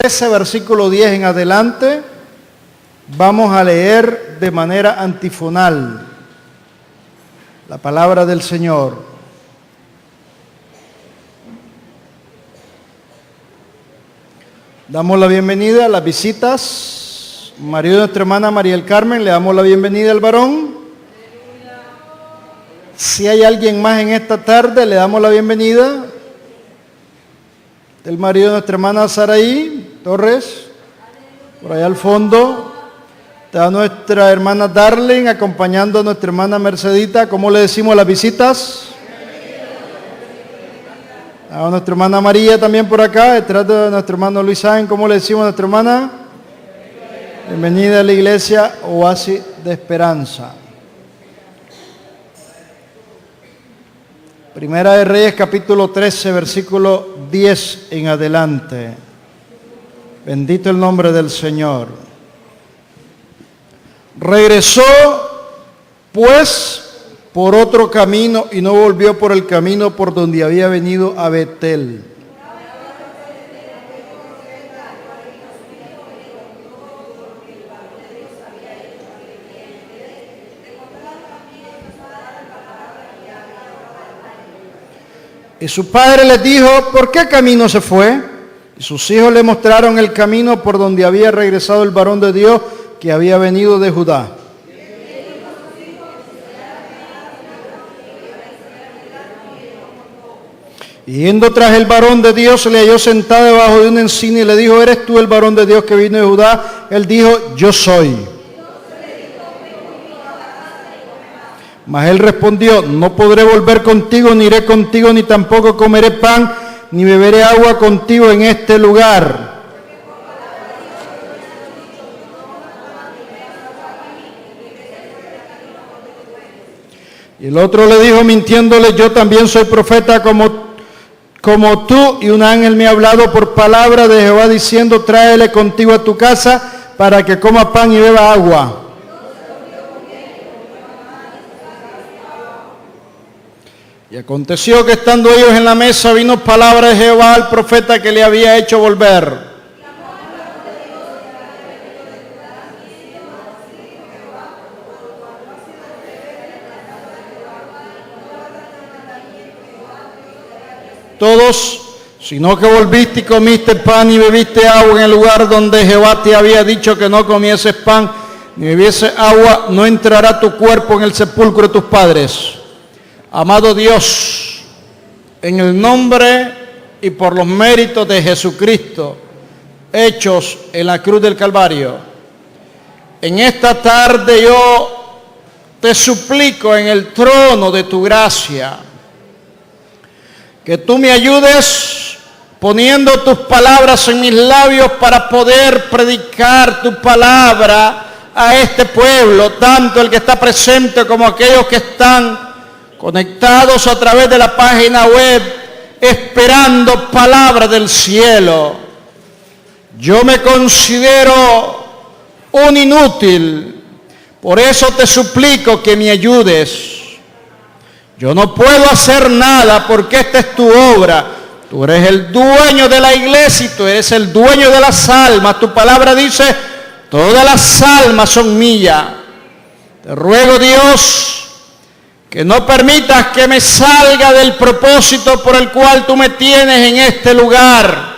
13, versículo 10 en adelante, vamos a leer de manera antifonal la palabra del Señor. Damos la bienvenida a las visitas. Marido de nuestra hermana María del Carmen, le damos la bienvenida al varón. Si hay alguien más en esta tarde, le damos la bienvenida. El marido de nuestra hermana Saraí Torres, por allá al fondo. Está nuestra hermana Darling acompañando a nuestra hermana Mercedita. ¿Cómo le decimos a las visitas? A nuestra hermana María también por acá, detrás de nuestro hermano Luis Sáenz. ¿Cómo le decimos a nuestra hermana? Bienvenida a la iglesia Oasis de Esperanza. Primera de Reyes, capítulo 13, versículo 10 en adelante. Bendito el nombre del Señor. Regresó, pues, por otro camino y no volvió por el camino por donde había venido a Betel. Y su padre les dijo, ¿por qué camino se fue? Y sus hijos le mostraron el camino por donde había regresado el varón de Dios que había venido de Judá. Y yendo tras el varón de Dios, se le halló sentado debajo de una encina y le dijo, ¿eres tú el varón de Dios que vino de Judá? Él dijo, yo soy. Mas él respondió, no podré volver contigo, ni iré contigo, ni tampoco comeré pan, ni beberé agua contigo en este lugar. Y el otro le dijo, mintiéndole, yo también soy profeta como tú, y un ángel me ha hablado por palabra de Jehová, diciendo, tráele contigo a tu casa, para que coma pan y beba agua. Y aconteció que estando ellos en la mesa, vino palabra de Jehová al profeta que le había hecho volver. Todos, sino que volviste y comiste pan y bebiste agua en el lugar donde Jehová te había dicho que no comieses pan ni bebieses agua, no entrará tu cuerpo en el sepulcro de tus padres. Amado Dios, en el nombre y por los méritos de Jesucristo, hechos en la cruz del Calvario, en esta tarde yo te suplico en el trono de tu gracia, que tú me ayudes poniendo tus palabras en mis labios para poder predicar tu palabra a este pueblo, tanto el que está presente como aquellos que están conectados a través de la página web, esperando palabra del cielo. Yo me considero un inútil, por eso te suplico que me ayudes. Yo no puedo hacer nada porque esta es tu obra. Tú eres el dueño de la iglesia y tú eres el dueño de las almas. Tu palabra dice, todas las almas son mías. Te ruego, Dios, que no permitas que me salga del propósito por el cual tú me tienes en este lugar.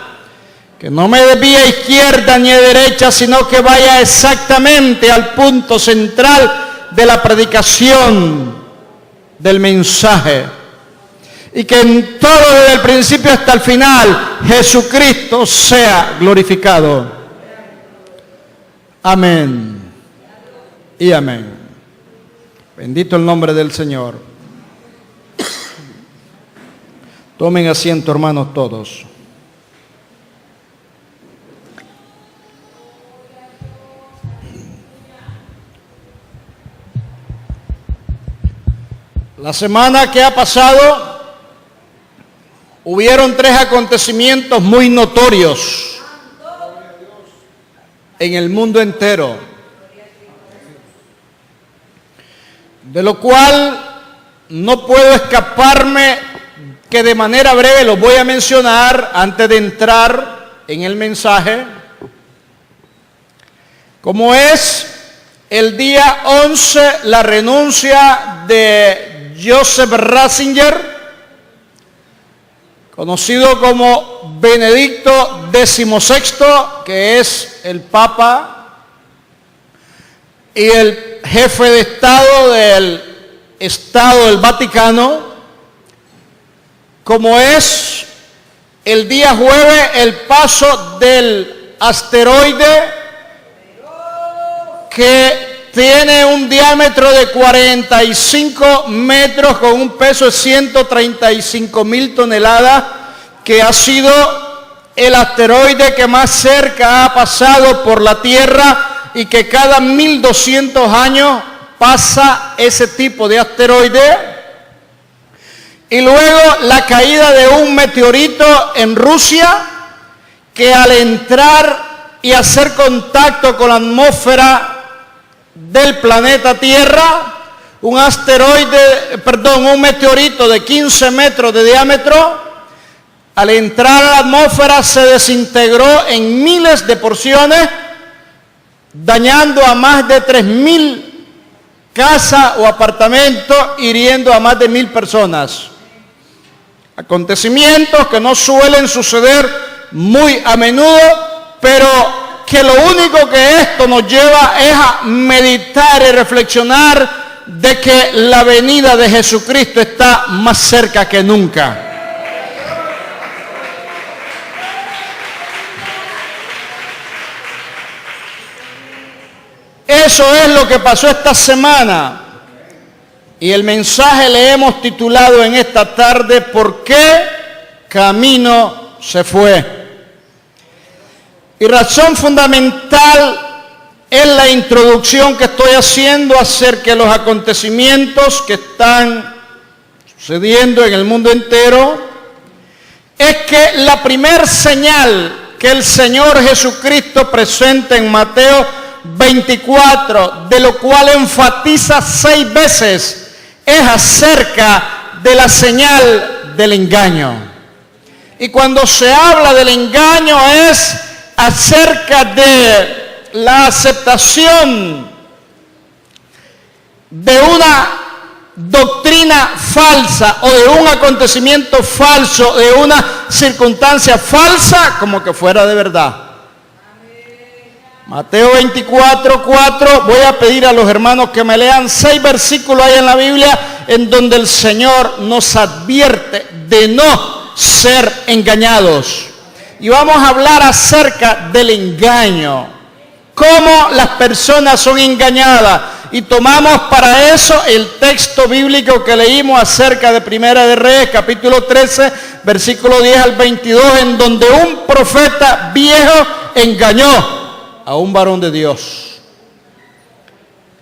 Que no me desvíe a izquierda ni a derecha, sino que vaya exactamente al punto central de la predicación del mensaje. Y que en todo, desde el principio hasta el final, Jesucristo sea glorificado. Amén y amén. Bendito el nombre del Señor. Tomen asiento, hermanos, todos. La semana que ha pasado, hubieron 3 acontecimientos muy notorios en el mundo entero, de lo cual no puedo escaparme, que de manera breve los voy a mencionar antes de entrar en el mensaje, como es el día 11 la renuncia de Joseph Ratzinger, conocido como Benedicto XVI, que es el Papa y el jefe de Estado del Vaticano, como es el día jueves el paso del asteroide que tiene un diámetro de 45 metros con un peso de 135.000 toneladas, que ha sido el asteroide que más cerca ha pasado por la Tierra y que cada 1200 años pasa ese tipo de asteroide. Y luego la caída de un meteorito en Rusia, que al entrar y hacer contacto con la atmósfera del planeta Tierra, un meteorito de 15 metros de diámetro, al entrar a la atmósfera se desintegró en miles de porciones, dañando a más de 3.000 casas o apartamentos, hiriendo a más de 1.000 personas. Acontecimientos que no suelen suceder muy a menudo, pero que lo único que esto nos lleva es a meditar y reflexionar de que la venida de Jesucristo está más cerca que nunca. Eso es lo que pasó esta semana. Y el mensaje le hemos titulado en esta tarde: ¿por qué camino se fue? Y razón fundamental es la introducción que estoy haciendo acerca de los acontecimientos que están sucediendo en el mundo entero. Es que la primer señal que el Señor Jesucristo presenta en Mateo 24, de lo cual enfatiza 6 veces, es acerca de la señal del engaño. Y cuando se habla del engaño es acerca de la aceptación de una doctrina falsa o de un acontecimiento falso, de una circunstancia falsa, como que fuera de verdad. Mateo 24, 4, voy a pedir a los hermanos que me lean 6 versículos ahí en la Biblia en donde el Señor nos advierte de no ser engañados. Y vamos a hablar acerca del engaño, cómo las personas son engañadas. Y tomamos para eso el texto bíblico que leímos acerca de Primera de Reyes, capítulo 13, versículo 10 al 22, en donde un profeta viejo engañó a un varón de Dios.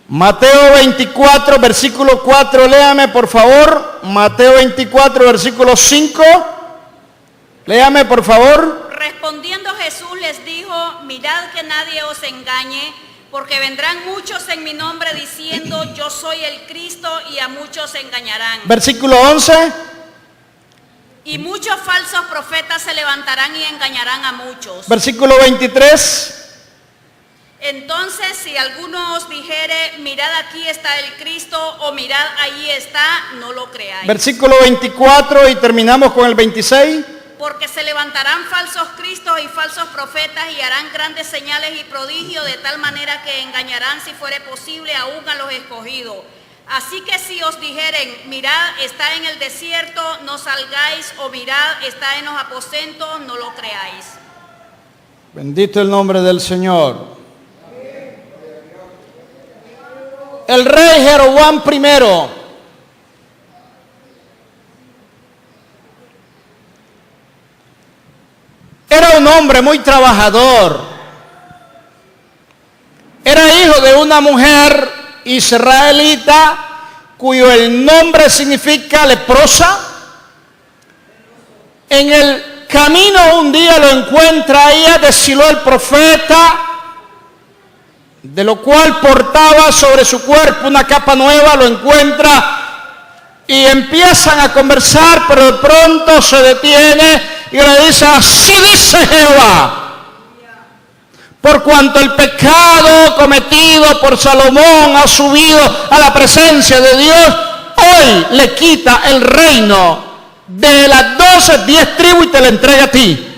Mateo 24, versículo 4, léame por favor. Mateo 24, versículo 5. Léame por favor. Respondiendo Jesús les dijo: mirad que nadie os engañe, porque vendrán muchos en mi nombre diciendo yo soy el Cristo, y a muchos engañarán. Versículo 11. Y muchos falsos profetas se levantarán y engañarán a muchos. Versículo 23. Entonces, si alguno os dijere, mirad aquí está el Cristo, o mirad allí está, no lo creáis. Versículo 24 y terminamos con el 26. Porque se levantarán falsos cristos y falsos profetas y harán grandes señales y prodigios, de tal manera que engañarán, si fuere posible, aún a los escogidos. Así que si os dijeren, mirad, está en el desierto, no salgáis, o mirad, está en los aposentos, no lo creáis. Bendito el nombre del Señor. El rey Jeroboam I era un hombre muy trabajador. Era hijo de una mujer israelita cuyo el nombre significa leprosa. En el camino un día lo encuentra a ella de Silo el profeta, de lo cual portaba sobre su cuerpo una capa nueva. Lo encuentra y empiezan a conversar, pero de pronto se detiene y le dice, así dice Jehová. Por cuanto el pecado cometido por Salomón ha subido a la presencia de Dios, hoy le quita el reino de las 10 tribus y te la entrega a ti.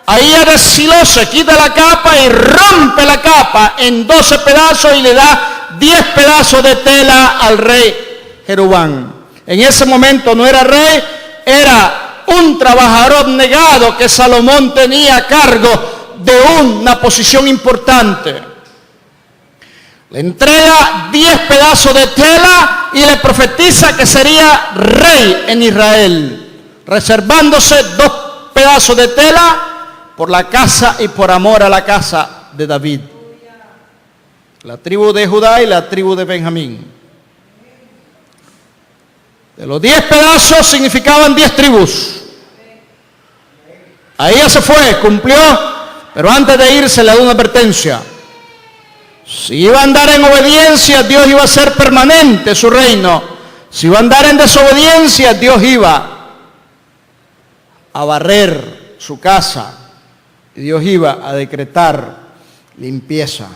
Ahí eres Silo, se quita la capa y rompe la capa en 12 pedazos y le da 10 pedazos de tela al rey Jeroboam. En ese momento no era rey, era un trabajador abnegado que Salomón tenía a cargo de una posición importante. Le entrega 10 pedazos de tela y le profetiza que sería rey en Israel, reservándose 2 pedazos de tela por la casa y por amor a la casa de David. La tribu de Judá y la tribu de Benjamín. De los 10 pedazos significaban 10 tribus. Ahí ya se fue, cumplió. Pero antes de irse le da una advertencia. Si iba a andar en obediencia, Dios iba a hacer permanente su reino. Si iba a andar en desobediencia, Dios iba a barrer su casa. Y Dios iba a decretar limpieza.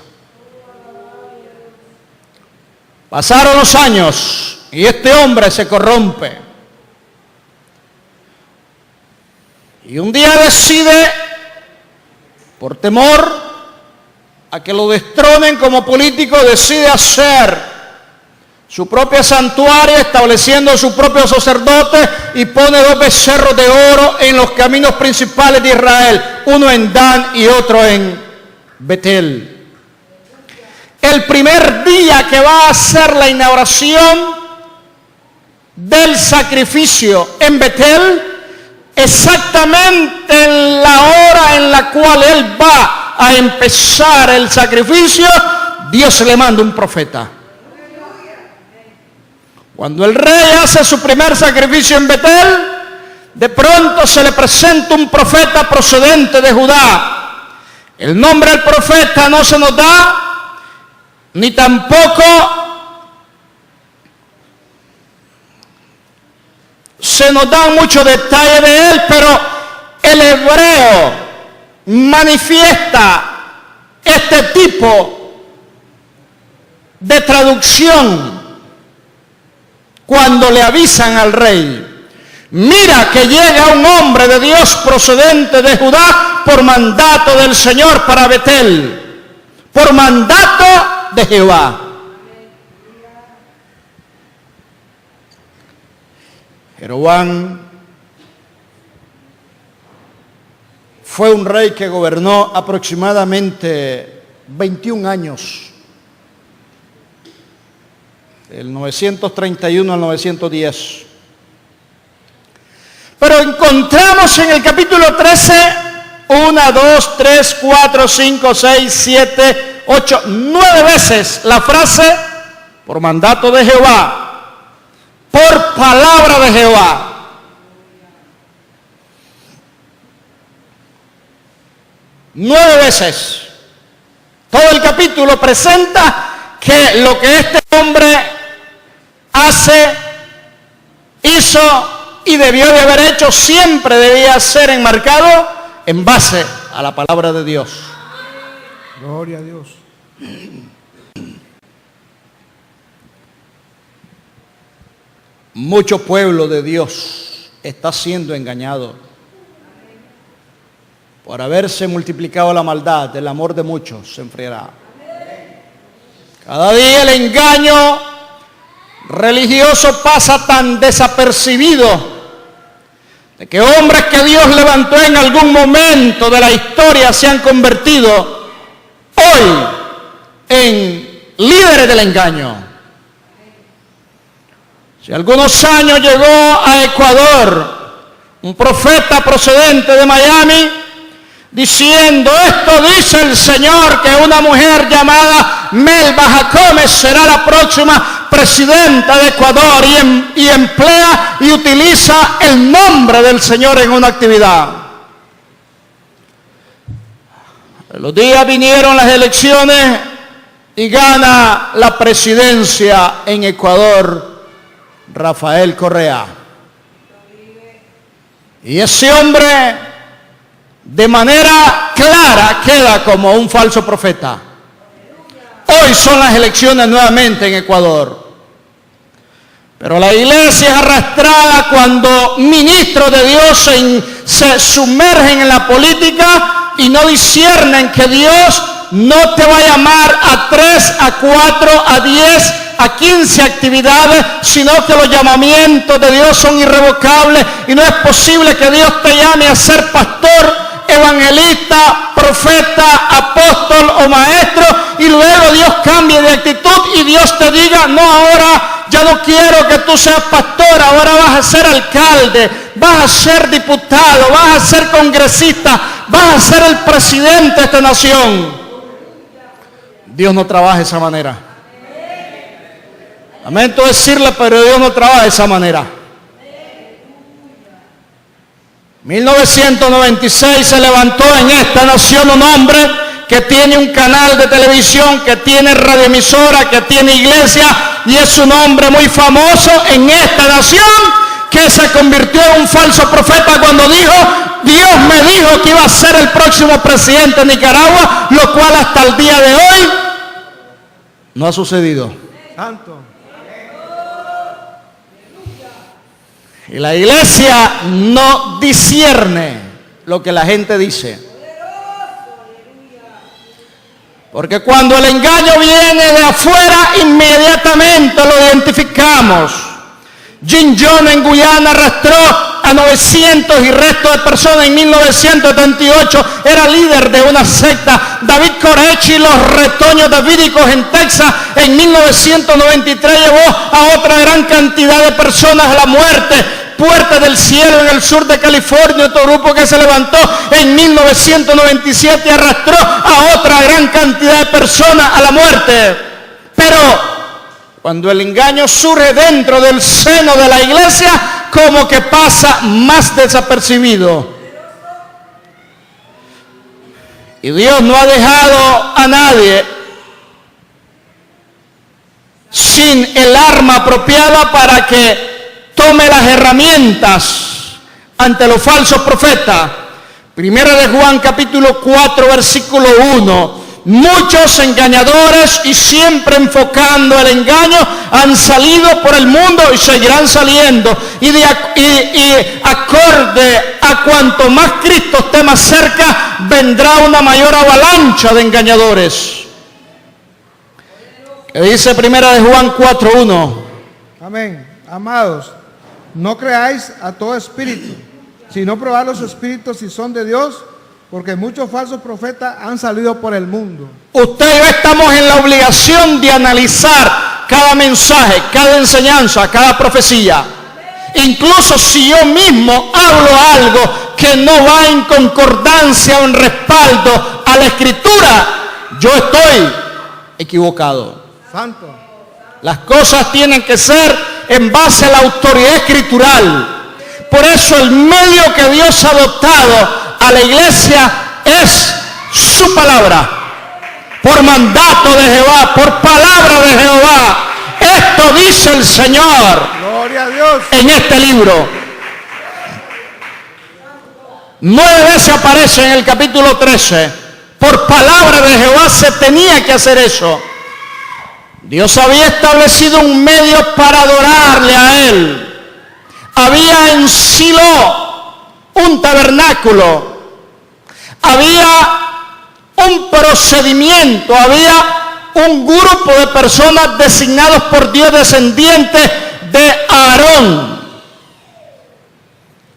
Pasaron los años y este hombre se corrompe. Y un día decide, por temor a que lo destronen como político, decide hacer su propio santuario, estableciendo su propio sacerdote, y pone 2 becerros de oro en los caminos principales de Israel, uno en Dan y otro en Betel. El primer día que va a hacer la inauguración del sacrificio en Betel, exactamente en la hora en la cual él va a empezar el sacrificio, Dios le manda un profeta. Cuando el rey hace su primer sacrificio en Betel, de pronto se le presenta un profeta procedente de Judá. El nombre del profeta no se nos da, ni tampoco se nos dan muchos detalles de él, pero el hebreo manifiesta este tipo de traducción cuando le avisan al rey: mira que llega un hombre de Dios procedente de Judá por mandato del Señor para Betel, por mandato de Jehová. Jeroboam fue un rey que gobernó aproximadamente 21 años, del 931 al 910. Pero encontramos en el capítulo 13 1, 2, 3, 4, 5, 6, 7, 8, 9 veces la frase por mandato de Jehová, por palabra de Jehová. Nueve veces. Todo el capítulo presenta que lo que este hombre hace, hizo y debió de haber hecho siempre debía ser enmarcado en base a la palabra de Dios. Gloria a Dios. Mucho pueblo de Dios está siendo engañado por haberse multiplicado la maldad. El amor de muchos se enfriará. Cada día el engaño religioso pasa tan desapercibido de que hombres que Dios levantó en algún momento de la historia se han convertido hoy en líderes del engaño. Si algunos años llegó a Ecuador un profeta procedente de Miami diciendo: esto dice el Señor, que una mujer llamada Melba Jacome será la próxima presidenta de Ecuador, y emplea y utiliza el nombre del Señor en una actividad. En los días vinieron las elecciones y gana la presidencia en Ecuador Rafael Correa. Y ese hombre de manera clara queda como un falso profeta. Hoy son las elecciones nuevamente en Ecuador. Pero la iglesia es arrastrada cuando ministros de Dios se sumergen en la política y no disciernen que Dios no te va a llamar a 3, a 4, a 10, a 15 actividades, sino que los llamamientos de Dios son irrevocables y no es posible que Dios te llame a ser pastor, evangelista, profeta, apóstol o maestro y luego Dios cambie de actitud y Dios te diga, no, ahora ya no quiero que tú seas pastor, ahora vas a ser alcalde, vas a ser diputado, vas a ser congresista, vas a ser el presidente de esta nación. Dios no trabaja de esa manera. Lamento decirle, pero Dios no trabaja de esa manera. 1996 se levantó en esta nación un hombre que tiene un canal de televisión, que tiene radioemisora, que tiene iglesia, y es un hombre muy famoso en esta nación, que se convirtió en un falso profeta cuando dijo, Dios me dijo que iba a ser el próximo presidente de Nicaragua, lo cual hasta el día de hoy no ha sucedido. Santo. Y la iglesia no discierne lo que la gente dice. Porque cuando el engaño viene de afuera, inmediatamente lo identificamos. Jim Jones en Guyana arrastró a 900 y resto de personas en 1978, era líder de una secta. David Koresh, los retoños davídicos en Texas, en 1993 llevó a otra gran cantidad de personas a la muerte. Puerta del Cielo en el sur de California, otro grupo que se levantó en 1997 arrastró a otra gran cantidad de personas a la muerte. Pero cuando el engaño surge dentro del seno de la iglesia, como que pasa más desapercibido. Y Dios no ha dejado a nadie sin el arma apropiada para que tome las herramientas ante los falsos profetas. Primera de Juan capítulo 4 versículo 1. Muchos engañadores y siempre enfocando el engaño han salido por el mundo y seguirán saliendo. Y acorde a cuanto más Cristo esté más cerca, vendrá una mayor avalancha de engañadores. ¿Qué dice Primera de Juan 4:1? Amén. Amados, no creáis a todo espíritu, sino probad los espíritus si son de Dios, porque muchos falsos profetas han salido por el mundo. Usted y yo estamos en la obligación de analizar cada mensaje, cada enseñanza, cada profecía. Incluso si yo mismo hablo algo que no va en concordancia o en respaldo a la Escritura, yo estoy equivocado. Santo. Las cosas tienen que ser en base a la autoridad escritural. Por eso el medio que Dios ha adoptado a la iglesia es su palabra. Por mandato de Jehová, por palabra de Jehová. Esto dice el Señor. Gloria a Dios. En este libro. 9 veces aparece en el capítulo 13. Por palabra de Jehová se tenía que hacer eso. Dios había establecido un medio para adorarle a Él. Había en Silo un tabernáculo. Había un procedimiento. Había un grupo de personas designados por Dios, descendientes de Aarón.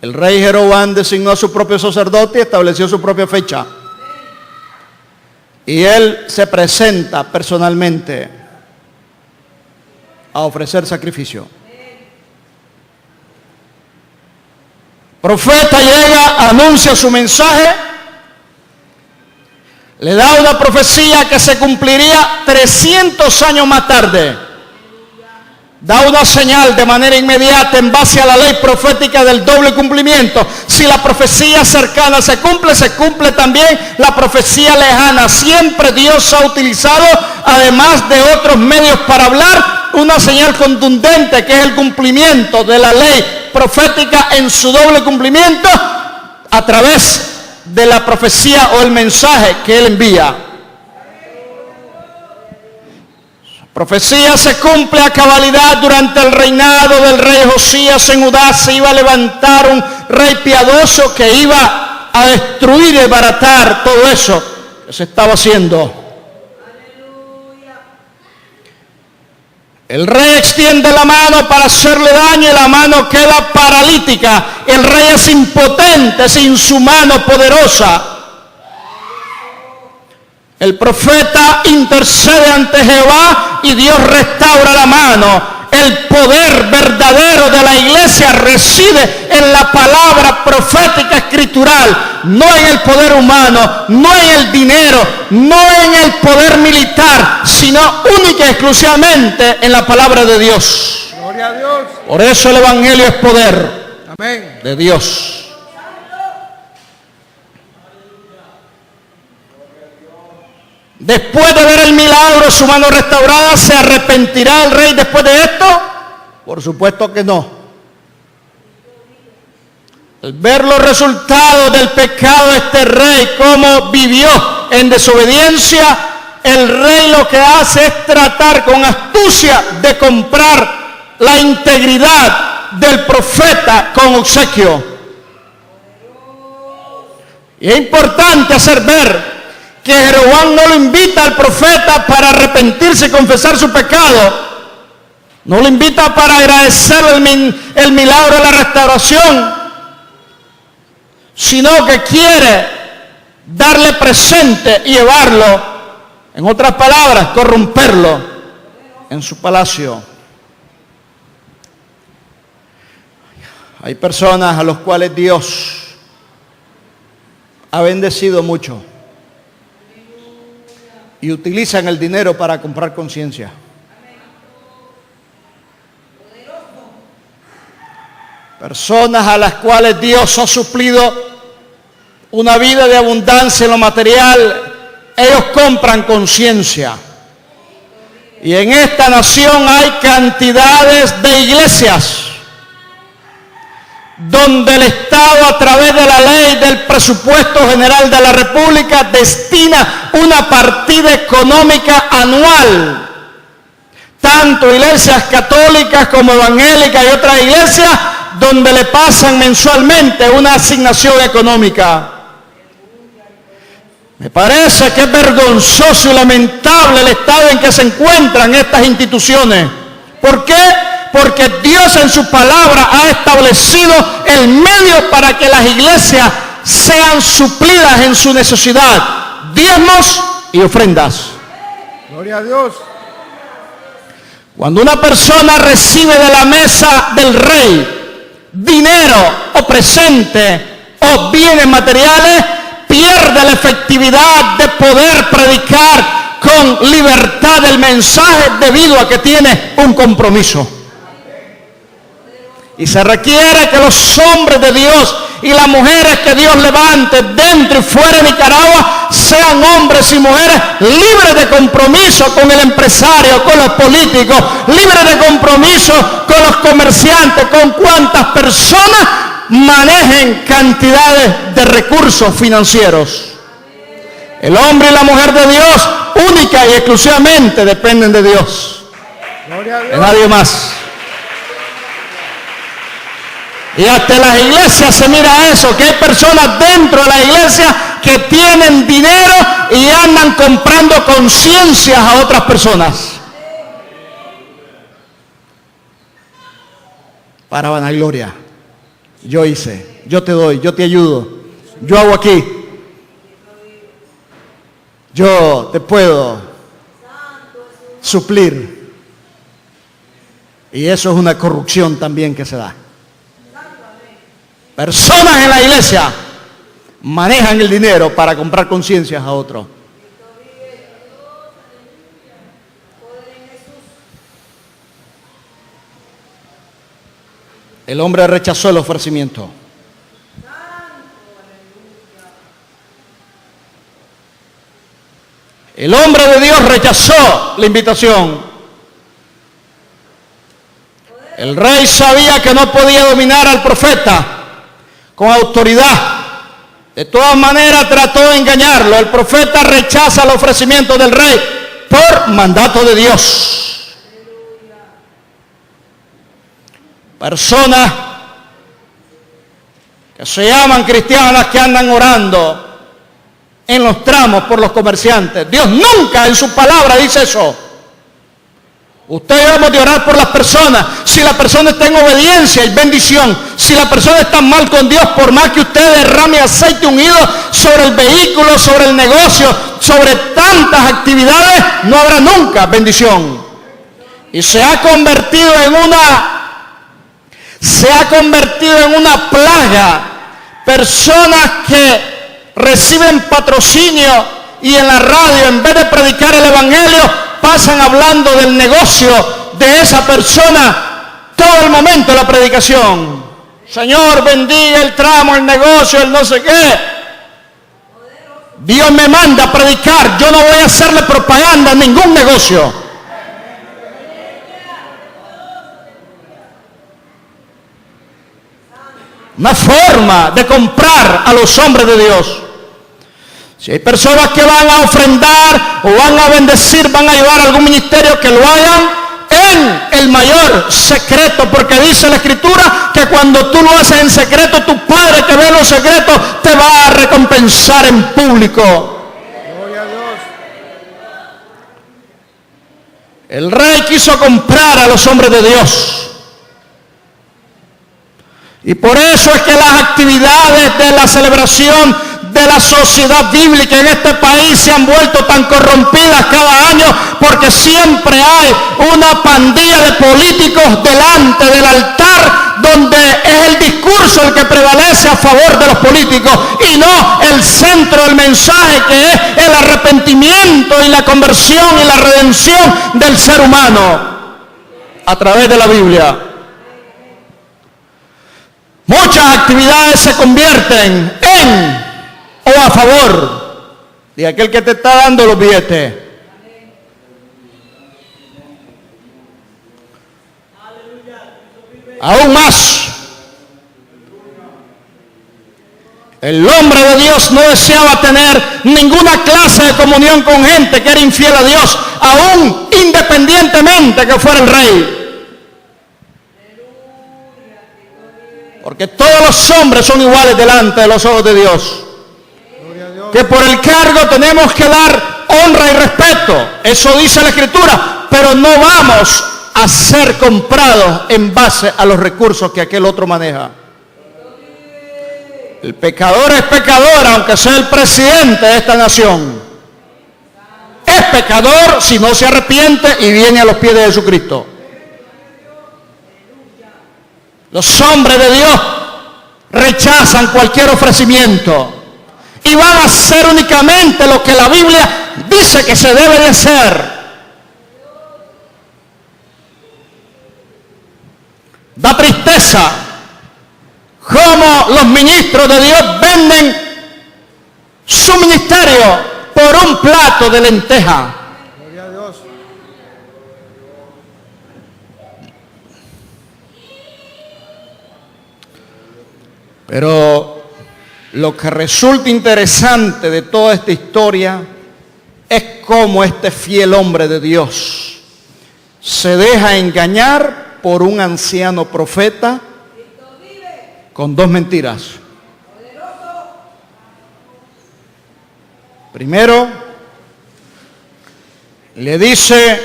El rey Jeroboam designó a su propio sacerdote y estableció su propia fecha. Y él se presenta personalmente a ofrecer sacrificio. Profeta llega, anuncia su mensaje, le da una profecía que se cumpliría 300 años más tarde. Da una señal de manera inmediata en base a la ley profética del doble cumplimiento. Si la profecía cercana se cumple también la profecía lejana. Siempre Dios ha utilizado, además de otros medios para hablar, una señal contundente que es el cumplimiento de la ley profética en su doble cumplimiento a través de la profecía o el mensaje que él envía. Su profecía se cumple a cabalidad durante el reinado del rey Josías. En Judá se iba a levantar un rey piadoso que iba a destruir y desbaratar todo eso que se estaba haciendo. El rey extiende la mano para hacerle daño y la mano queda paralítica. El rey es impotente sin su mano poderosa. El profeta intercede ante Jehová y Dios restaura la mano. El poder verdadero de la iglesia reside en la palabra profética escritural, no en el poder humano, no en el dinero, no en el poder militar, sino única y exclusivamente en la palabra de Dios. Gloria a Dios. Por eso el evangelio es poder Amén. de Dios. Después de ver el milagro, su mano restaurada, ¿se arrepentirá el rey después de esto? Por supuesto que no. Al ver los resultados del pecado de este rey, cómo vivió en desobediencia, el rey lo que hace es tratar con astucia de comprar la integridad del profeta con obsequio. Y es importante hacer ver que Jeroboam no lo invita al profeta para arrepentirse y confesar su pecado. No lo invita para agradecer el milagro de la restauración, sino que quiere darle presente y llevarlo, en otras palabras, corromperlo en su palacio. Hay personas a las cuales Dios ha bendecido mucho y utilizan el dinero para comprar conciencia. Personas a las cuales Dios ha suplido una vida de abundancia en lo material, ellos compran conciencia. Y en esta nación hay cantidades de iglesias donde el Estado, a través de la ley del presupuesto general de la República, destina una partida económica anual, tanto iglesias católicas como evangélicas y otras iglesias, donde le pasan mensualmente una asignación económica. Me parece que es vergonzoso y lamentable el estado en que se encuentran estas instituciones. ¿Por qué? Porque Dios en su palabra ha establecido el medio para que las iglesias sean suplidas en su necesidad, diezmos y ofrendas. Gloria a Dios. Cuando una persona recibe de la mesa del rey dinero o presente o bienes materiales, pierde la efectividad de poder predicar con libertad el mensaje debido a que tiene un compromiso. Y se requiere que los hombres de Dios y las mujeres que Dios levante dentro y fuera de Nicaragua sean hombres y mujeres libres de compromiso con el empresario, con los políticos, libres de compromiso con los comerciantes, con cuantas personas manejen cantidades de recursos financieros. El hombre y la mujer de Dios única y exclusivamente dependen de Dios, de nadie más. Y hasta en las iglesias se mira eso, que hay personas dentro de la iglesia que tienen dinero y andan comprando conciencias a otras personas para vanagloria. Yo hice, yo te doy, yo te ayudo, yo hago aquí, yo te puedo suplir. Y eso es una corrupción también que se da. Personas en la iglesia manejan el dinero para comprar conciencias a otros. El hombre rechazó el ofrecimiento. El hombre de Dios rechazó la invitación. El rey sabía que no podía dominar al profeta con autoridad. De todas maneras trató de engañarlo. El profeta rechaza el ofrecimiento del rey por mandato de Dios. Personas que se llaman cristianas que andan orando en los tramos por los comerciantes. Dios nunca en su palabra dice eso. Ustedes debemos de orar por las personas. Si la persona está en obediencia y bendición, si la persona está mal con Dios, por más que usted derrame aceite ungido sobre el vehículo, sobre el negocio, sobre tantas actividades, no habrá nunca bendición. Y se ha convertido en una plaga. Personas que reciben patrocinio y en la radio, en vez de predicar el evangelio, pasan hablando del negocio de esa persona todo el momento de la predicación. Señor, bendiga el tramo, el negocio, el no sé qué. Dios me manda a predicar, yo no voy a hacerle propaganda a ningún negocio. Una forma de comprar a los hombres de Dios. Si hay personas que van a ofrendar o van a bendecir, van a ayudar a algún ministerio, que lo hagan en el mayor secreto, porque dice la Escritura que cuando tú lo haces en secreto, tu Padre que ve en los secretos te va a recompensar en público. Gloria a Dios. El rey quiso comprar a los hombres de Dios. Y por eso es que las actividades de la celebración de la sociedad bíblica en este país se han vuelto tan corrompidas cada año, porque siempre hay una pandilla de políticos delante del altar, donde es el discurso el que prevalece a favor de los políticos y no el centro del mensaje, que es el arrepentimiento y la conversión y la redención del ser humano a través de la Biblia. Muchas actividades se convierten en o a favor de aquel que te está dando los billetes. Aún más, el hombre de Dios no deseaba tener ninguna clase de comunión con gente que era infiel a Dios, aún independientemente que fuera el rey. Porque todos los hombres son iguales delante de los ojos de Dios. Que por el cargo tenemos que dar honra y respeto. Eso dice la Escritura. Pero no vamos a ser comprados en base a los recursos que aquel otro maneja. El pecador es pecador, aunque sea el presidente de esta nación. Es pecador si no se arrepiente y viene a los pies de Jesucristo. Los hombres de Dios rechazan cualquier ofrecimiento y van a hacer únicamente lo que la Biblia dice que se debe de hacer. Da tristeza cómo los ministros de Dios venden su ministerio por un plato de lenteja. Gloria a Dios. Pero lo que resulta interesante de toda esta historia es cómo este fiel hombre de Dios se deja engañar por un anciano profeta con dos mentiras. Primero, le dice: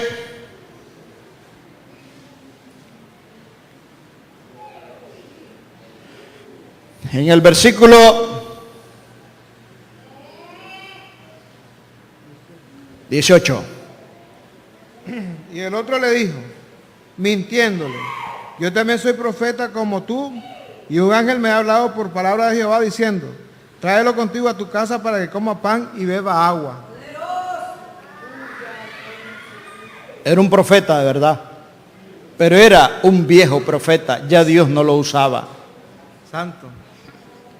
en el versículo 18. Y el otro le dijo, mintiéndole, yo también soy profeta como tú, y un ángel me ha hablado por palabra de Jehová diciendo, tráelo contigo a tu casa para que coma pan y beba agua. Era un profeta de verdad, pero era un viejo profeta, ya Dios no lo usaba. Santo.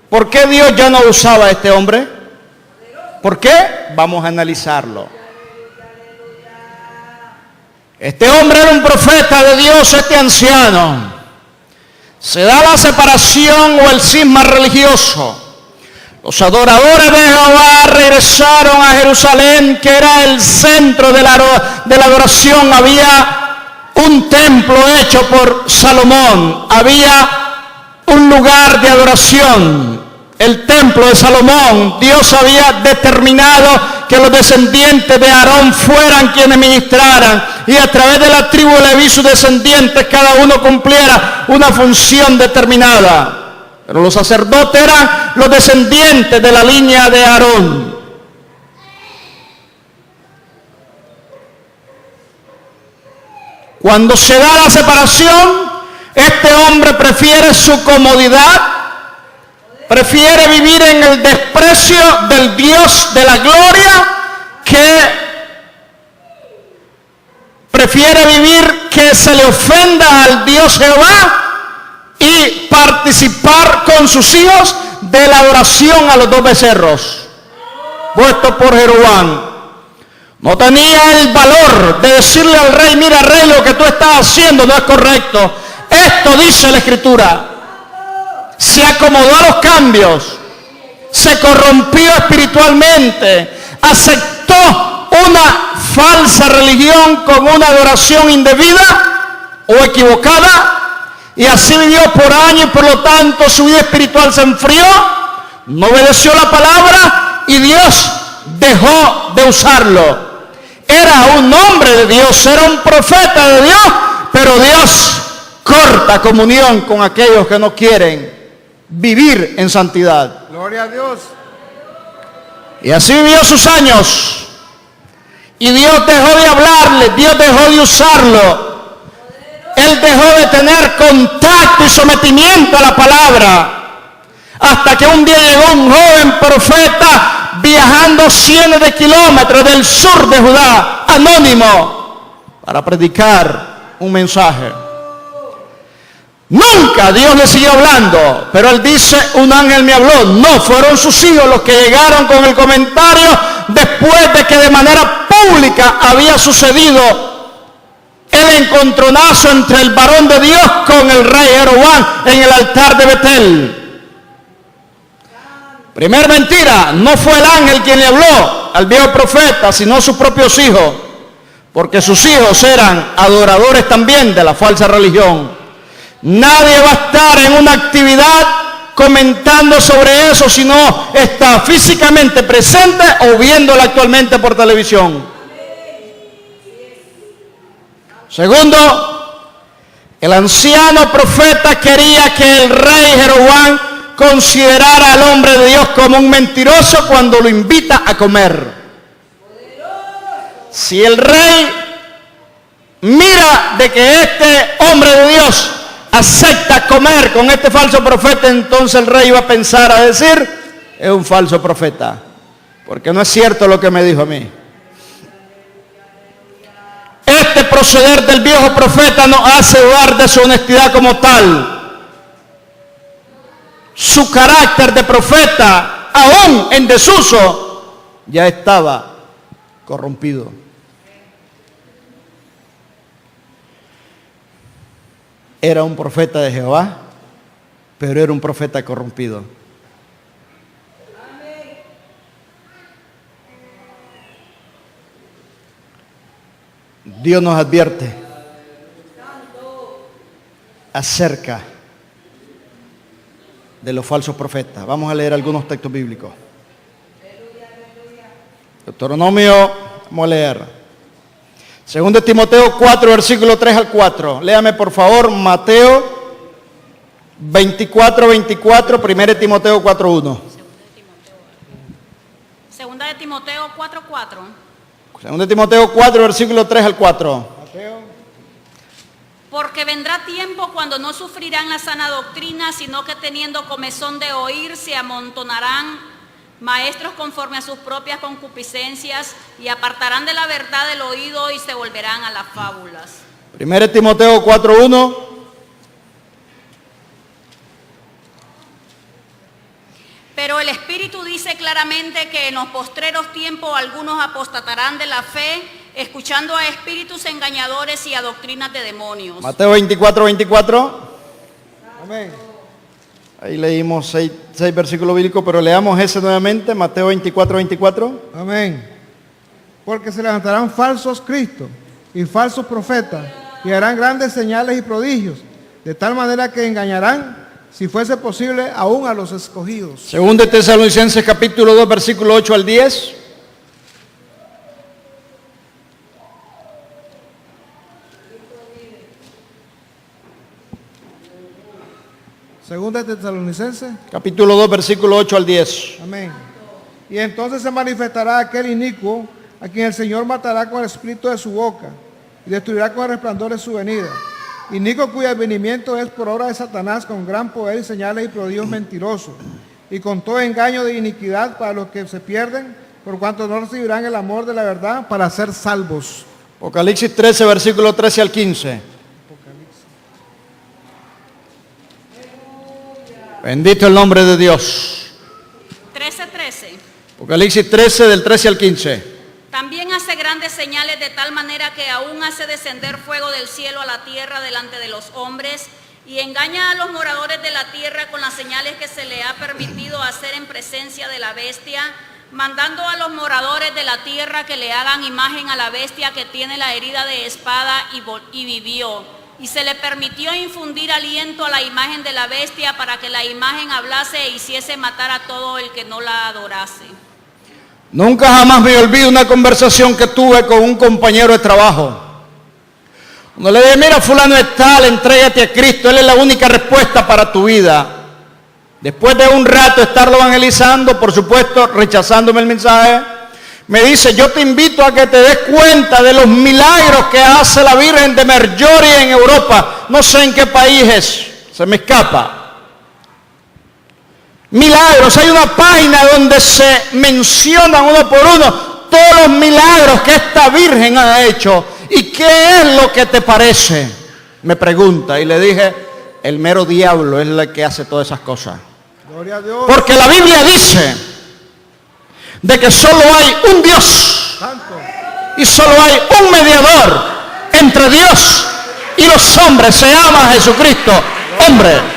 ¿Por qué Dios ya no usaba a este hombre? ¿Por qué? Vamos a analizarlo. Este hombre era un profeta de Dios, este anciano. Se da la separación o el cisma religioso. Los adoradores de Jehová regresaron a Jerusalén, que era el centro de la adoración. Había un templo hecho por Salomón. Había un lugar de adoración, el templo de Salomón. Dios había determinado que los descendientes de Aarón fueran quienes ministraran, y a través de la tribu de Leví, sus descendientes, cada uno cumpliera una función determinada. Pero los sacerdotes eran los descendientes de la línea de Aarón. Cuando se da la separación, este hombre prefiere su comodidad, prefiere vivir en el desprecio del Dios de la gloria, que prefiere vivir que se le ofenda al Dios Jehová, y participar con sus hijos de la adoración a los dos becerros puestos por Jeroboam. No tenía el valor de decirle al rey: mira, rey, lo que tú estás haciendo no es correcto. Esto dice la Escritura. Se acomodó a los cambios, se corrompió espiritualmente, aceptó una falsa religión con una adoración indebida o equivocada, y así vivió por años, y por lo tanto su vida espiritual se enfrió, no obedeció la palabra, y Dios dejó de usarlo. Era un hombre de Dios, era un profeta de Dios, pero Dios corta comunión con aquellos que no quieren vivir en santidad. Gloria a Dios. Y así vivió sus años, y Dios dejó de hablarle, Dios dejó de usarlo. Él dejó de tener contacto y sometimiento a la palabra, hasta que un día llegó un joven profeta viajando cientos de kilómetros del sur de Judá, anónimo, para predicar un mensaje. Nunca Dios le siguió hablando, pero él dice: un ángel me habló. No, fueron sus hijos los que llegaron con el comentario después de que de manera pública había sucedido el encontronazo entre el varón de Dios con el rey Jeroboam en el altar de Betel. Primer mentira: no fue el ángel quien le habló al viejo profeta, sino sus propios hijos, porque sus hijos eran adoradores también de la falsa religión. Nadie va a estar en una actividad comentando sobre eso si no está físicamente presente o viéndola actualmente por televisión. Segundo, el anciano profeta quería que el rey Jeroboam considerara al hombre de Dios como un mentiroso cuando lo invita a comer. Si el rey mira de que este hombre de Dios acepta comer con este falso profeta, entonces el rey va a pensar, a decir: es un falso profeta, porque no es cierto lo que me dijo a mí. Este proceder del viejo profeta nos hace dudar de su honestidad como tal. Su carácter de profeta, aún en desuso, ya estaba corrompido. Era un profeta de Jehová, pero era un profeta corrompido. Dios nos advierte acerca de los falsos profetas. Vamos a leer algunos textos bíblicos. Deuteronomio, vamos a leer. Segundo Timoteo 4, versículo 3 al 4. Léame por favor Mateo 24, 24, 1 Timoteo 4, 1. Segunda de Timoteo 4, 4. Segundo Timoteo 4, versículo 3 al 4. Mateo. Porque vendrá tiempo cuando no sufrirán la sana doctrina, sino que teniendo comezón de oír, se amontonarán maestros conforme a sus propias concupiscencias, y apartarán de la verdad el oído y se volverán a las fábulas. 1 Timoteo 4, 1. Pero el Espíritu dice claramente que en los postreros tiempos algunos apostatarán de la fe, escuchando a espíritus engañadores y a doctrinas de demonios. Mateo 24, 24. Amén. Ahí leímos 6 versículos bíblicos, pero leamos ese nuevamente, Mateo 24, 24. Amén. Porque se levantarán falsos cristos y falsos profetas y harán grandes señales y prodigios, de tal manera que engañarán, si fuese posible, aún a los escogidos. Según de Tesalonicenses capítulo 2, versículo 8 al 10. Segunda de Tesalonicenses. Capítulo 2, versículo 8 al 10. Amén. Y entonces se manifestará aquel inicuo a quien el Señor matará con el espíritu de su boca y destruirá con el resplandor de su venida. Inicuo cuyo advenimiento es por obra de Satanás con gran poder y señales y prodigios mentirosos y con todo engaño de iniquidad para los que se pierden, por cuanto no recibirán el amor de la verdad para ser salvos. Apocalipsis 13, versículo 13 al 15. Bendito el nombre de Dios. 13:13. Apocalipsis 13, del 13 al 15. También hace grandes señales de tal manera que aún hace descender fuego del cielo a la tierra delante de los hombres y engaña a los moradores de la tierra con las señales que se le ha permitido hacer en presencia de la bestia, mandando a los moradores de la tierra que le hagan imagen a la bestia que tiene la herida de espada y vivió. Y se le permitió infundir aliento a la imagen de la bestia para que la imagen hablase e hiciese matar a todo el que no la adorase. Nunca jamás me olvido una conversación que tuve con un compañero de trabajo. Cuando le dije, mira, fulano es tal, entrégate a Cristo, Él es la única respuesta para tu vida. Después de un rato estarlo evangelizando, por supuesto, rechazándome el mensaje, me dice, yo te invito a que te des cuenta de los milagros que hace la Virgen de Medjugorje en Europa. No sé en qué país es, se me escapa. Milagros, hay una página donde se mencionan uno por uno todos los milagros que esta Virgen ha hecho. ¿Y qué es lo que te parece? Me pregunta, y le dije, el mero diablo es el que hace todas esas cosas. Gloria a Dios. Porque la Biblia dice de que solo hay un Dios Santo. y solo hay un mediador entre Dios y los hombres, se llama Jesucristo, hombre.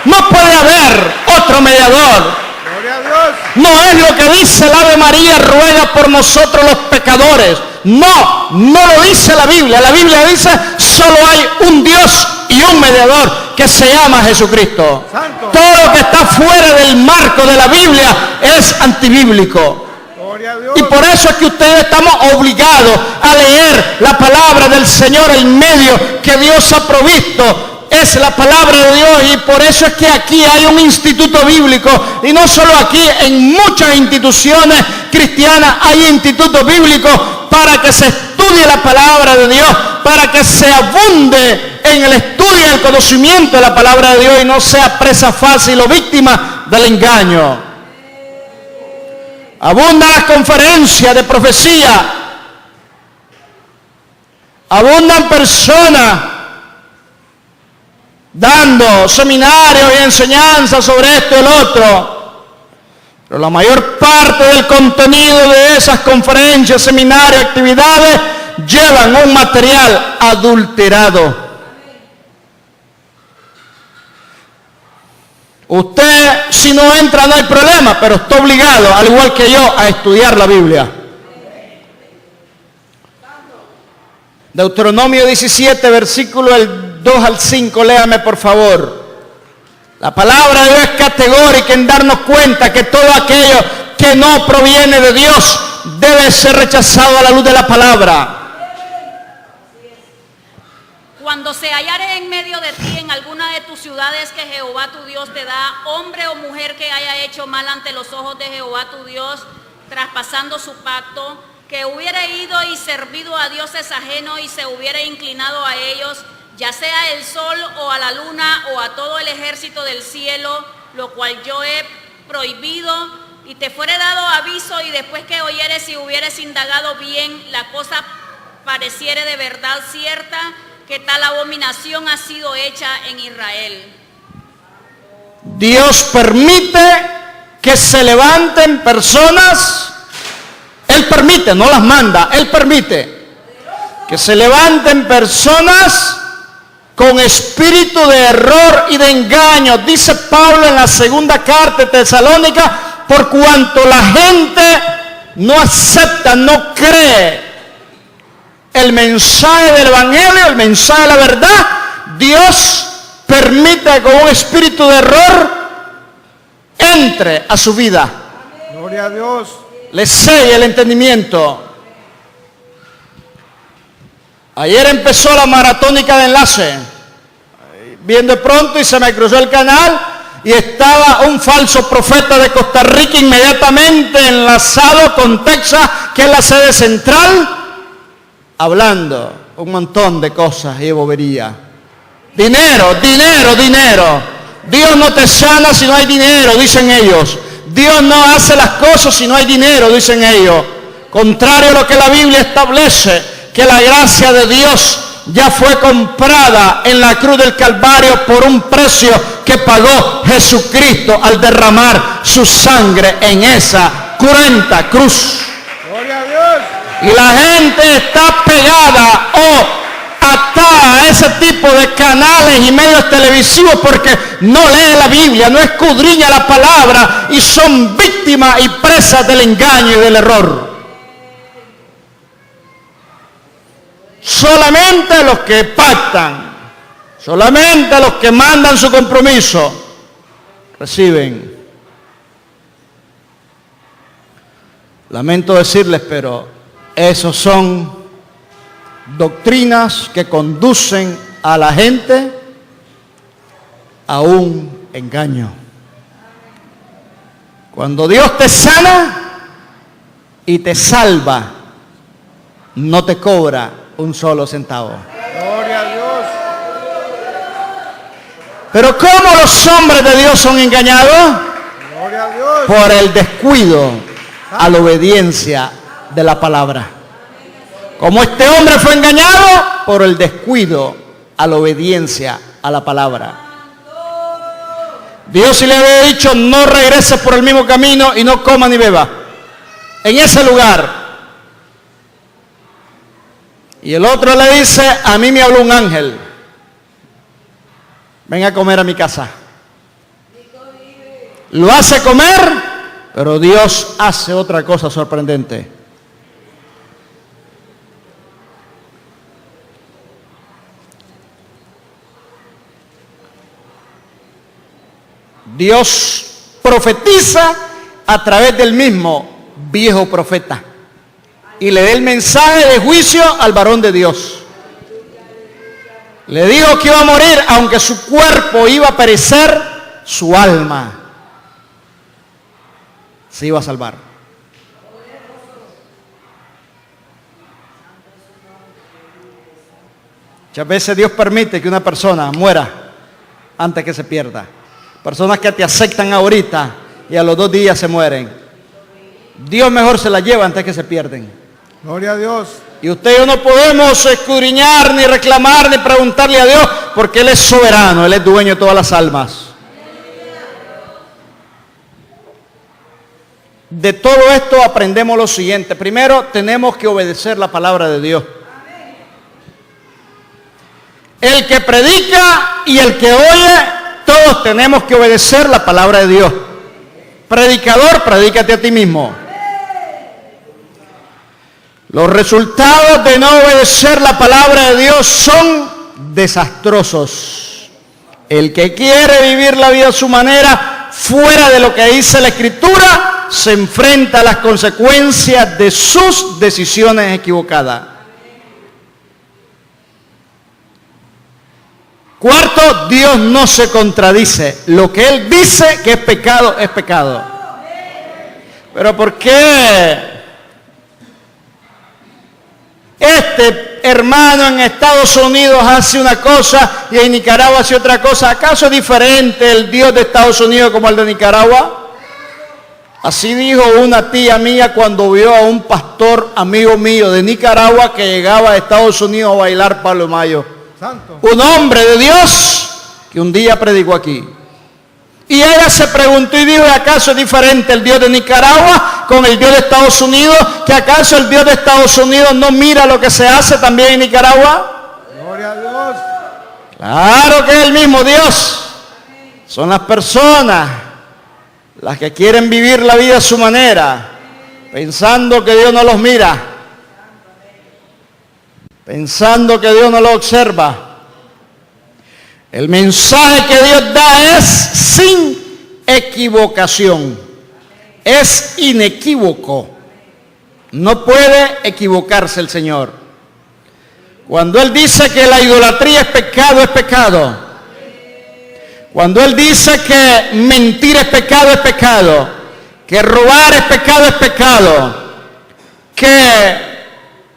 No puede haber otro mediador. Gloria a Dios. No es lo que dice el Ave María, ruega por nosotros los pecadores. No, no lo dice la Biblia. La Biblia dice, solo hay un Dios y un mediador que se llama Jesucristo. Santo. Todo lo que está fuera del marco de la Biblia es antibíblico. Gloria a Dios. Y por eso es que ustedes estamos obligados a leer la palabra del Señor, el medio que Dios ha provisto. Es la palabra de Dios y por eso es que aquí hay un instituto bíblico y no solo aquí, en muchas instituciones cristianas hay institutos bíblicos para que se estudie la palabra de Dios, para que se abunde en el estudio y el conocimiento de la palabra de Dios y no sea presa fácil o víctima del engaño. Abundan las conferencias de profecía, abundan personas dando seminarios y enseñanzas sobre esto y el otro. Pero la mayor parte del contenido de esas conferencias, seminarios, actividades, llevan un material adulterado. Usted, si no entra, no hay problema, pero está obligado, al igual que yo, a estudiar la Biblia. Deuteronomio 17, versículo el 2 al 5, léame por favor. La palabra de Dios es categórica en darnos cuenta que todo aquello que no proviene de Dios debe ser rechazado a la luz de la palabra. Cuando se hallare en medio de ti en alguna de tus ciudades que Jehová tu Dios te da, hombre o mujer que haya hecho mal ante los ojos de Jehová tu Dios, traspasando su pacto, que hubiera ido y servido a dioses ajenos y se hubiera inclinado a ellos, ya sea el sol o a la luna o a todo el ejército del cielo, lo cual yo he prohibido, y te fuere dado aviso y después que oyeres y hubieres indagado bien, la cosa pareciere de verdad cierta, que tal abominación ha sido hecha en Israel. Dios permite que se levanten personas. Él permite, no las manda, Él permite que se levanten personas con espíritu de error y de engaño, dice Pablo en la segunda carta de Tesalónica, por cuanto la gente no acepta, no cree el mensaje del evangelio, el mensaje de la verdad. Dios permite que con un espíritu de error entre a su vida. Gloria a Dios. Le selle el entendimiento. Ayer empezó la maratónica de enlace. Viendo de pronto y se me cruzó el canal y estaba un falso profeta de Costa Rica inmediatamente enlazado con Texas, que es la sede central, hablando un montón de cosas y de bobería. Dinero, dinero, dinero. Dios no te sana si no hay dinero, dicen ellos. Dios no hace las cosas si no hay dinero, dicen ellos. Contrario a lo que la Biblia establece, que la gracia de Dios ya fue comprada en la cruz del Calvario por un precio que pagó Jesucristo al derramar su sangre en esa cruenta cruz. Gloria a Dios. Y la gente está pegada o atada a ese tipo de canales y medios televisivos porque no lee la Biblia, no escudriña la palabra y son víctimas y presas del engaño y del error. Solamente los que pactan, solamente los que mandan su compromiso, reciben. Lamento decirles, pero esos son doctrinas que conducen a la gente a un engaño. Cuando Dios te sana y te salva, no te cobra un solo centavo. Gloria a Dios. Pero ¿cómo los hombres de Dios son engañados? Gloria a Dios. Por el descuido a la obediencia de la palabra. Como este hombre fue engañado por el descuido a la obediencia a la palabra. Dios sí le había dicho, no regreses por el mismo camino y no coma ni beba en ese lugar. Y el otro le dice, a mí me habló un ángel, ven a comer a mi casa. Lo hace comer, pero Dios hace otra cosa sorprendente. Dios profetiza a través del mismo viejo profeta y le da el mensaje de juicio al varón de Dios. Le dijo que iba a morir, aunque su cuerpo iba a perecer, su alma se iba a salvar. Muchas veces Dios permite que una persona muera antes que se pierda. Personas que te aceptan ahorita y a los 2 días se mueren. Dios mejor se la lleva antes que se pierden. Gloria a Dios. Y usted y yo no podemos escudriñar, ni reclamar, ni preguntarle a Dios, porque Él es soberano, Él es dueño de todas las almas. De todo esto aprendemos lo siguiente. Primero, tenemos que obedecer la palabra de Dios. El que predica y el que oye, todos tenemos que obedecer la palabra de Dios. Predicador, predícate a ti mismo. Los resultados de no obedecer la palabra de Dios son desastrosos. El que quiere vivir la vida a su manera, fuera de lo que dice la Escritura, se enfrenta a las consecuencias de sus decisiones equivocadas. Cuarto, Dios no se contradice. Lo que Él dice que es pecado, es pecado. ¿Pero por qué este hermano en Estados Unidos hace una cosa y en Nicaragua hace otra cosa? ¿Acaso es diferente el Dios de Estados Unidos como el de Nicaragua? Así dijo una tía mía cuando vio a un pastor amigo mío de Nicaragua que llegaba a Estados Unidos a bailar Palo Mayo. Santo. Un hombre de Dios que un día predicó aquí. Y ella se preguntó y dijo, ¿acaso es diferente el Dios de Nicaragua con el Dios de Estados Unidos? ¿Que acaso el Dios de Estados Unidos no mira lo que se hace también en Nicaragua? Gloria a Dios. Claro que es el mismo Dios. Son las personas las que quieren vivir la vida a su manera, pensando que Dios no los mira, pensando que Dios no los observa. El mensaje que Dios da es sin equivocación, es inequívoco. No puede equivocarse el Señor. Cuando Él dice que la idolatría es pecado, es pecado. Cuando Él dice que mentir es pecado, que robar es pecado, que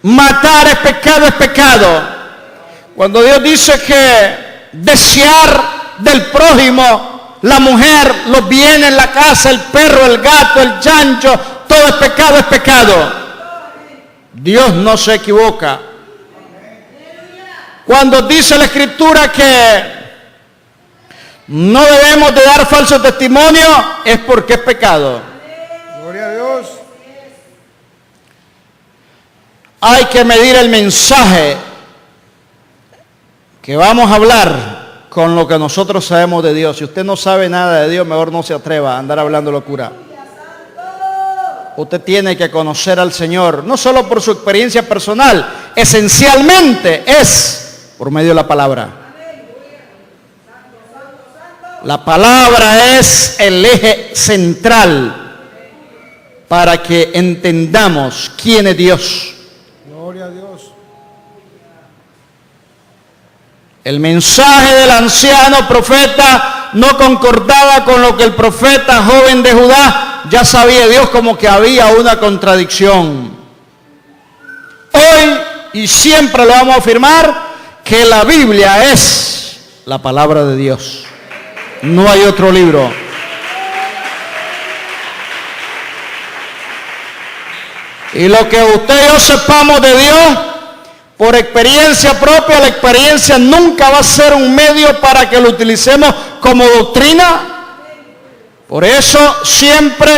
matar es pecado. Cuando Dios dice que desear del prójimo, la mujer, los bienes, la casa, el perro, el gato, el chancho, todo es pecado. Dios no se equivoca. Cuando dice la Escritura que no debemos de dar falso testimonio, es porque es pecado. Gloria a Dios. Hay que medir el mensaje que vamos a hablar con lo que nosotros sabemos de Dios. Si usted no sabe nada de Dios, mejor no se atreva a andar hablando locura. Usted tiene que conocer al Señor, no solo por su experiencia personal, esencialmente es por medio de la palabra. La palabra es el eje central para que entendamos quién es Dios. Gloria a Dios. El mensaje del anciano profeta no concordaba con lo que el profeta joven de Judá ya sabía. Dios como que había una contradicción. Hoy y siempre lo vamos a afirmar que la Biblia es la palabra de Dios. No hay otro libro. Y lo que usted y yo sepamos de Dios, por experiencia propia, la experiencia nunca va a ser un medio para que lo utilicemos como doctrina. Por eso siempre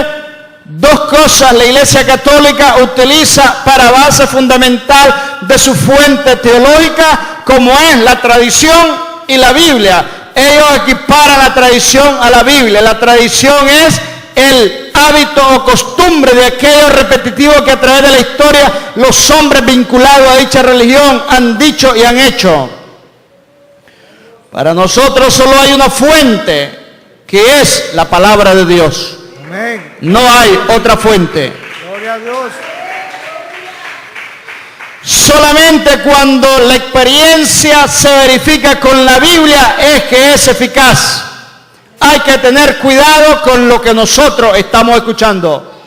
dos cosas la Iglesia Católica utiliza para base fundamental de su fuente teológica, como es la tradición y la Biblia. Ellos equiparan la tradición a la Biblia. La tradición es el hábito o costumbre de aquello repetitivo que a través de la historia los hombres vinculados a dicha religión han dicho y han hecho. Para nosotros solo hay una fuente, que es la palabra de Dios. Amén. No hay otra fuente. Gloria a Dios. Solamente cuando la experiencia se verifica con la Biblia es que es eficaz. Hay que tener cuidado con lo que nosotros estamos escuchando.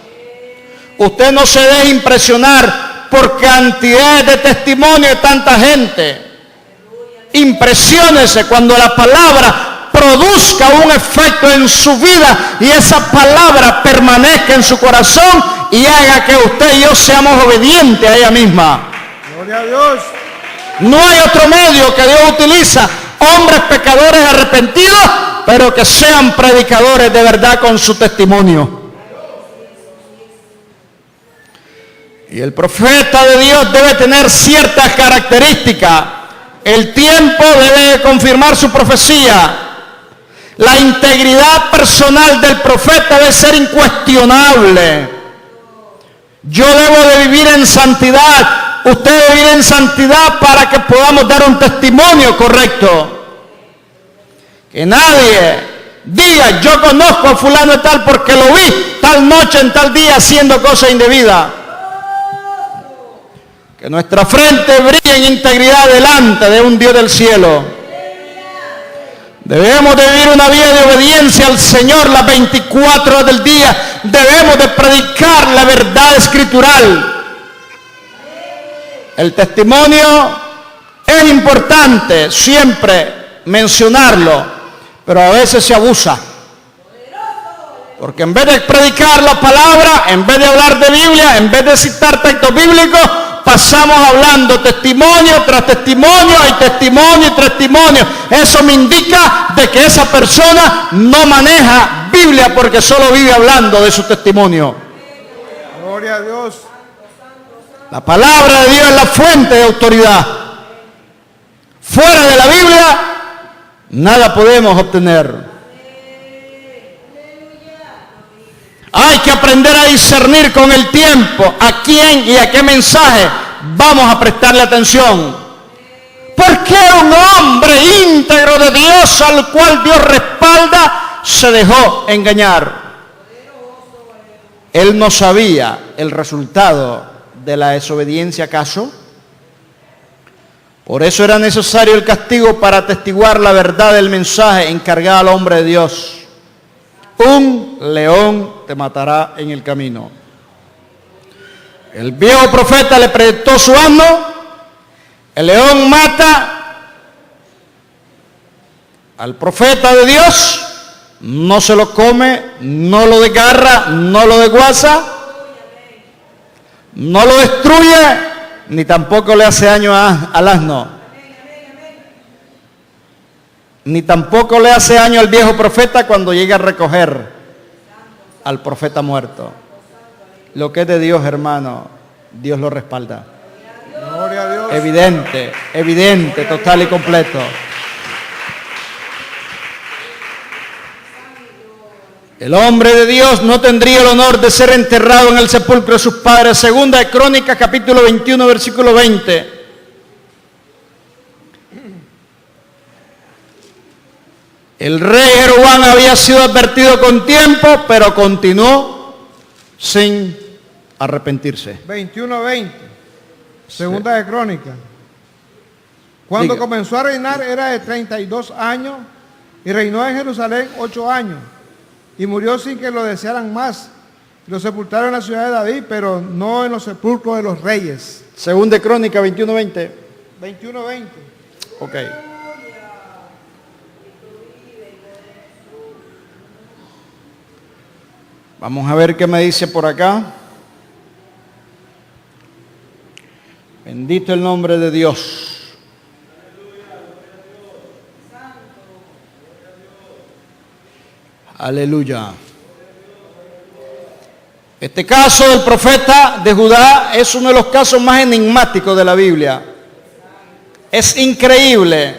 Usted no se deje impresionar por cantidades de testimonios de tanta gente. Impresiónese cuando la palabra produzca un efecto en su vida y esa palabra permanezca en su corazón y haga que usted y yo seamos obedientes a ella misma. Gloria a Dios. No hay otro medio que Dios utiliza. Hombres pecadores arrepentidos, pero que sean predicadores de verdad con su testimonio. Y el profeta de Dios debe tener ciertas características. El tiempo debe confirmar su profecía. La integridad personal del profeta debe ser incuestionable. Yo debo de vivir en santidad. Usted debe vivir en santidad para que podamos dar un testimonio correcto. Que nadie diga, yo conozco a fulano de tal porque lo vi tal noche en tal día haciendo cosas indebidas. Que nuestra frente brille en integridad delante de un Dios del cielo. Debemos de vivir una vida de obediencia al Señor las 24 horas del día. Debemos de predicar la verdad escritural. El testimonio es importante siempre mencionarlo, pero a veces se abusa. Porque en vez de predicar la palabra, en vez de hablar de Biblia, en vez de citar textos bíblicos, pasamos hablando testimonio tras testimonio y testimonio y testimonio. Eso me indica de que esa persona no maneja Biblia porque solo vive hablando de su testimonio. Gloria a Dios. La palabra de Dios es la fuente de autoridad. Fuera de la Biblia, nada podemos obtener. Hay que aprender a discernir con el tiempo a quién y a qué mensaje vamos a prestarle atención. ¿Por qué un hombre íntegro de Dios al cual Dios respalda se dejó engañar? Él no sabía el resultado de la desobediencia, ¿acaso? Por eso era necesario el castigo para atestiguar la verdad del mensaje encargado al hombre de Dios. Un león te matará en el camino. El viejo profeta le prestó su asno, el león mata al profeta de Dios, no se lo come, no lo desgarra, no lo desguaza, no lo destruye, ni tampoco le hace daño al asno. Ni tampoco le hace daño al viejo profeta cuando llega a recoger al profeta muerto. Lo que es de Dios, hermano, Dios lo respalda. Gloria a Dios. Evidente, evidente, total y completo. El hombre de Dios no tendría el honor de ser enterrado en el sepulcro de sus padres. Segunda de Crónicas, capítulo 21, versículo 20. El rey Jeroboam había sido advertido con tiempo, pero continuó sin arrepentirse. 21:20. Segunda de Crónicas. Cuando Diga. comenzó a reinar era de 32 años y reinó en Jerusalén 8 años. Y murió sin que lo desearan más. Lo sepultaron en la ciudad de David, pero no en los sepulcros de los reyes. Segunda de Crónicas 21:20. 21:20. Ok. Vamos a ver qué me dice por acá. Bendito el nombre de Dios. Aleluya. Este caso del profeta de Judá es uno de los casos más enigmáticos de la Biblia. Es increíble.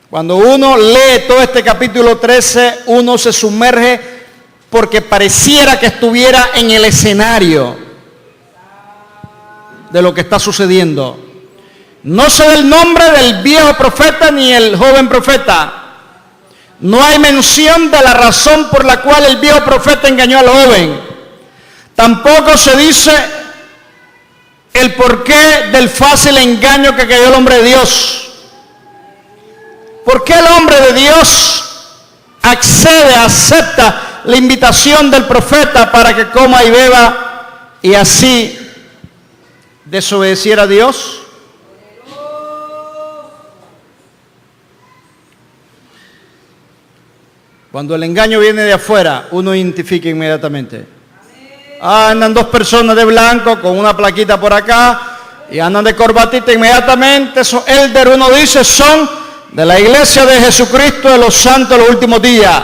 Cuando uno lee todo este capítulo 13, uno se sumerge porque pareciera que estuviera en el escenario de lo que está sucediendo. No se da el nombre del viejo profeta ni el joven profeta. No hay mención de la razón por la cual el viejo profeta engañó al joven. Tampoco se dice el porqué del fácil engaño que cayó el hombre de Dios. ¿Por qué el hombre de Dios accede, acepta la invitación del profeta para que coma y beba y así desobedeciera a Dios? Cuando el engaño viene de afuera, uno identifica inmediatamente. Andan dos personas de blanco con una plaquita por acá y andan de corbatita, inmediatamente esos elder, uno dice, son de la iglesia de Jesucristo de los santos de los últimos días.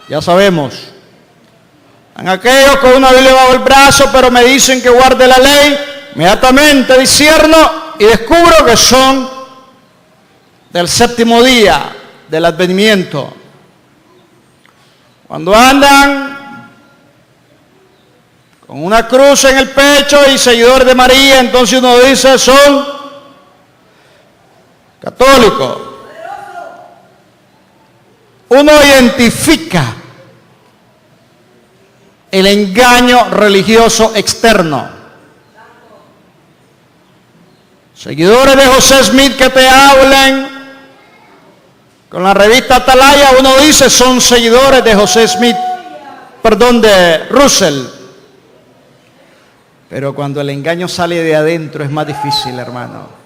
Ya sabemos. En aquellos con una Biblia bajo el brazo, pero me dicen que guarde la ley, inmediatamente discierno y descubro que son del séptimo día del advenimiento. Cuando andan con una cruz en el pecho y seguidores de María, entonces uno dice son católicos. Uno identifica el engaño religioso externo. Seguidores de José Smith que te hablen con la revista Atalaya, uno dice son seguidores de José Smith, perdón, de Russell. Pero cuando el engaño sale de adentro es más difícil, hermano.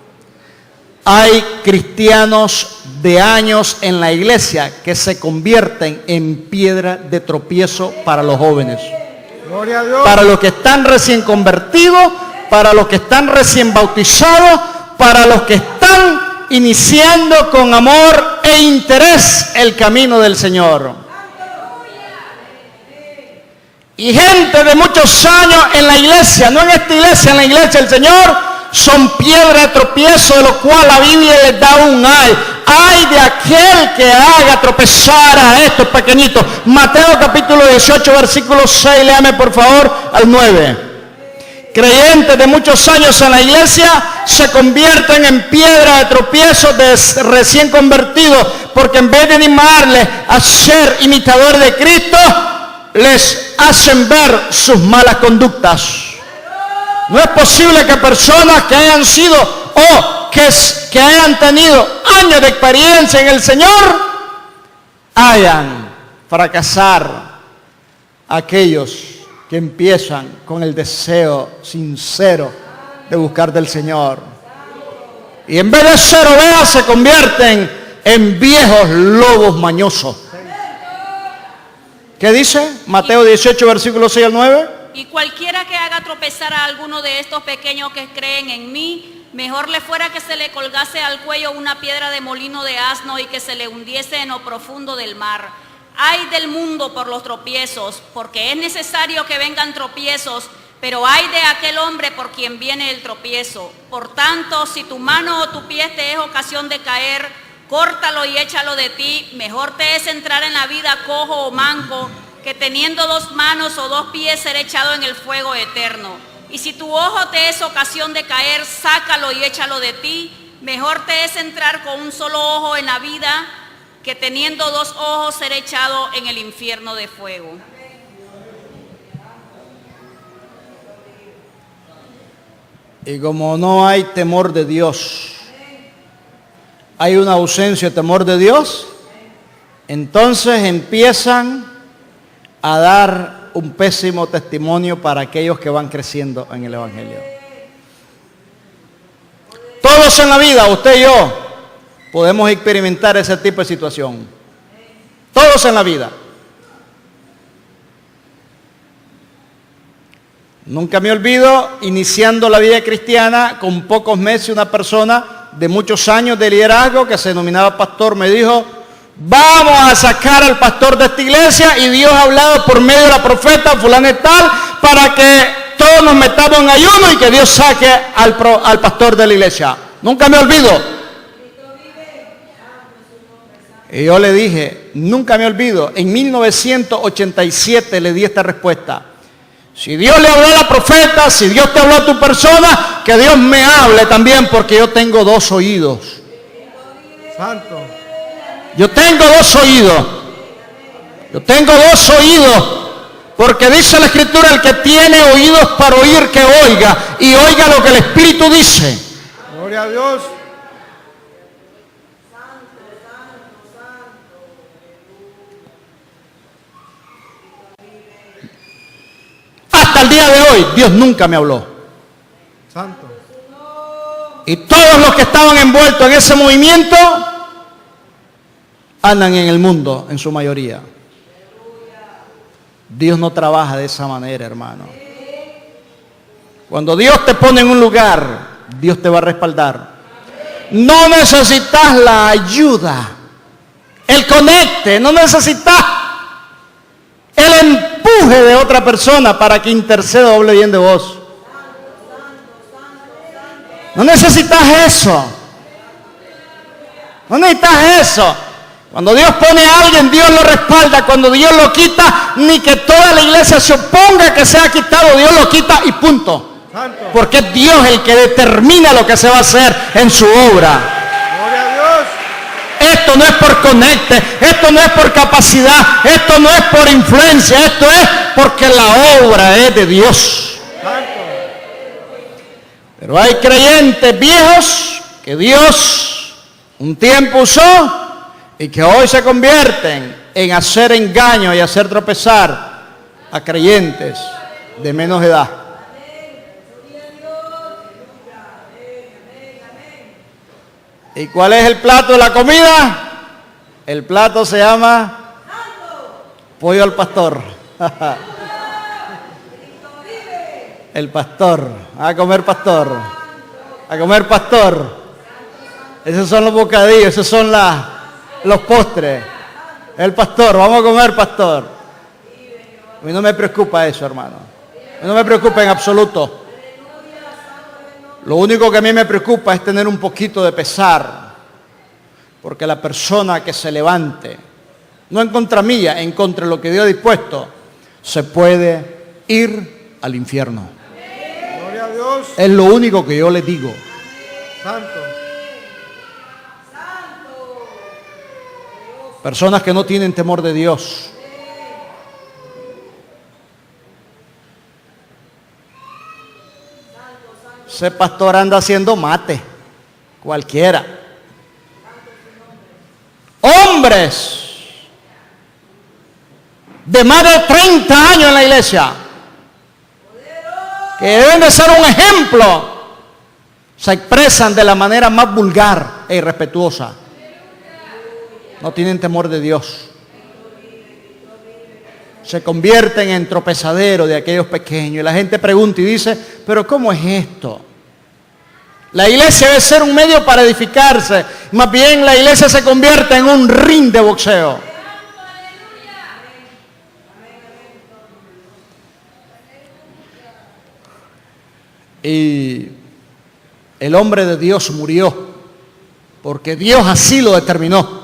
Hay cristianos de años en la iglesia que se convierten en piedra de tropiezo para los jóvenes. Gloria a Dios. Para los que están recién convertidos, para los que están recién bautizados, para los que están iniciando con amor e interés el camino del Señor. Y gente de muchos años en la iglesia, no en esta iglesia, en la iglesia del Señor, son piedra de tropiezo, de lo cual la Biblia les da un ay. Ay de aquel que haga tropezar a estos pequeñitos. Mateo capítulo 18, versículo 6, léame por favor al 9. Creyentes de muchos años en la iglesia se convierten en piedra de tropiezo de recién convertidos, porque en vez de animarles a ser imitadores de Cristo, les hacen ver sus malas conductas. No es posible que personas que hayan sido o que hayan tenido años de experiencia en el Señor hayan fracasar aquellos que empiezan con el deseo sincero de buscar del Señor. Y en vez de ser ovejas se convierten en viejos lobos mañosos. ¿Qué dice? Mateo 18, versículo 6 al 9. Y cualquiera que haga tropezar a alguno de estos pequeños que creen en mí, mejor le fuera que se le colgase al cuello una piedra de molino de asno y que se le hundiese en lo profundo del mar. Ay del mundo por los tropiezos, porque es necesario que vengan tropiezos, pero ay de aquel hombre por quien viene el tropiezo. Por tanto, si tu mano o tu pie te es ocasión de caer, córtalo y échalo de ti. Mejor te es entrar en la vida cojo o manco, que teniendo dos manos o dos pies ser echado en el fuego eterno. Y si tu ojo te es ocasión de caer, sácalo y échalo de ti. Mejor te es entrar con un solo ojo en la vida, que teniendo dos ojos ser echado en el infierno de fuego. Y como no hay temor de Dios, hay una ausencia de temor de Dios, entonces empiezan a dar un pésimo testimonio para aquellos que van creciendo en el Evangelio. Todos en la vida, usted y yo, podemos experimentar ese tipo de situación. Todos en la vida. Nunca me olvido, iniciando la vida cristiana, con pocos meses, una persona de muchos años de liderazgo que se denominaba pastor me dijo: vamos a sacar al pastor de esta iglesia, y Dios ha hablado por medio de la profeta fulana y tal, para que todos nos metamos en ayuno y que Dios saque al pastor de la iglesia. Nunca me olvido. Y yo le dije, nunca me olvido, en 1987 le di esta respuesta: si Dios le habló a la profeta, si Dios te habló a tu persona, que Dios me hable también, porque yo tengo dos oídos. Santo. Yo tengo dos oídos. Yo tengo dos oídos. Porque dice la Escritura, el que tiene oídos para oír, que oiga. Y oiga lo que el Espíritu dice. Gloria a Dios. Hasta el día de hoy, Dios nunca me habló. Santo. Y todos los que estaban envueltos en ese movimiento andan en el mundo en su mayoría. Dios no trabaja de esa manera, hermano. Cuando Dios te pone en un lugar, Dios te va a respaldar. No necesitas la ayuda, el conecte, no necesitas el empuje de otra persona para que interceda o hable bien de vos. No necesitas eso. No necesitas eso. Cuando Dios pone a alguien, Dios lo respalda. Cuando Dios lo quita, ni que toda la iglesia se oponga a que sea quitado, Dios lo quita y punto. Santo. Porque es Dios el que determina lo que se va a hacer en su obra. Gloria a Dios. Esto no es por conecte, esto no es por capacidad, esto no es por influencia, esto es porque la obra es de Dios. Santo. Pero hay creyentes viejos que Dios un tiempo usó y que hoy se convierten en hacer engaño y hacer tropezar a creyentes de menos edad. ¿Y cuál es el plato de la comida? El plato se llama pollo al pastor. El pastor. A comer pastor. A comer pastor. Esos son los bocadillos, esos son los postres. El pastor, vamos a comer pastor. A mí no me preocupa eso, hermano. A mí no me preocupa en absoluto. Lo único que a mí me preocupa es tener un poquito de pesar. Porque la persona que se levante, no en contra mía, en contra de lo que Dios ha dispuesto, se puede ir al infierno. Gloria a Dios. Es lo único que yo les digo. Santo. Personas que no tienen temor de Dios. Ese pastor anda haciendo mate. Cualquiera. Hombres de más de 30 años en la iglesia, que deben de ser un ejemplo, se expresan de la manera más vulgar e irrespetuosa. No tienen temor de Dios. Se convierten en tropezadero de aquellos pequeños. Y la gente pregunta y dice, pero ¿cómo es esto? La iglesia debe ser un medio para edificarse. Más bien la iglesia se convierte en un ring de boxeo. Y el hombre de Dios murió porque Dios así lo determinó.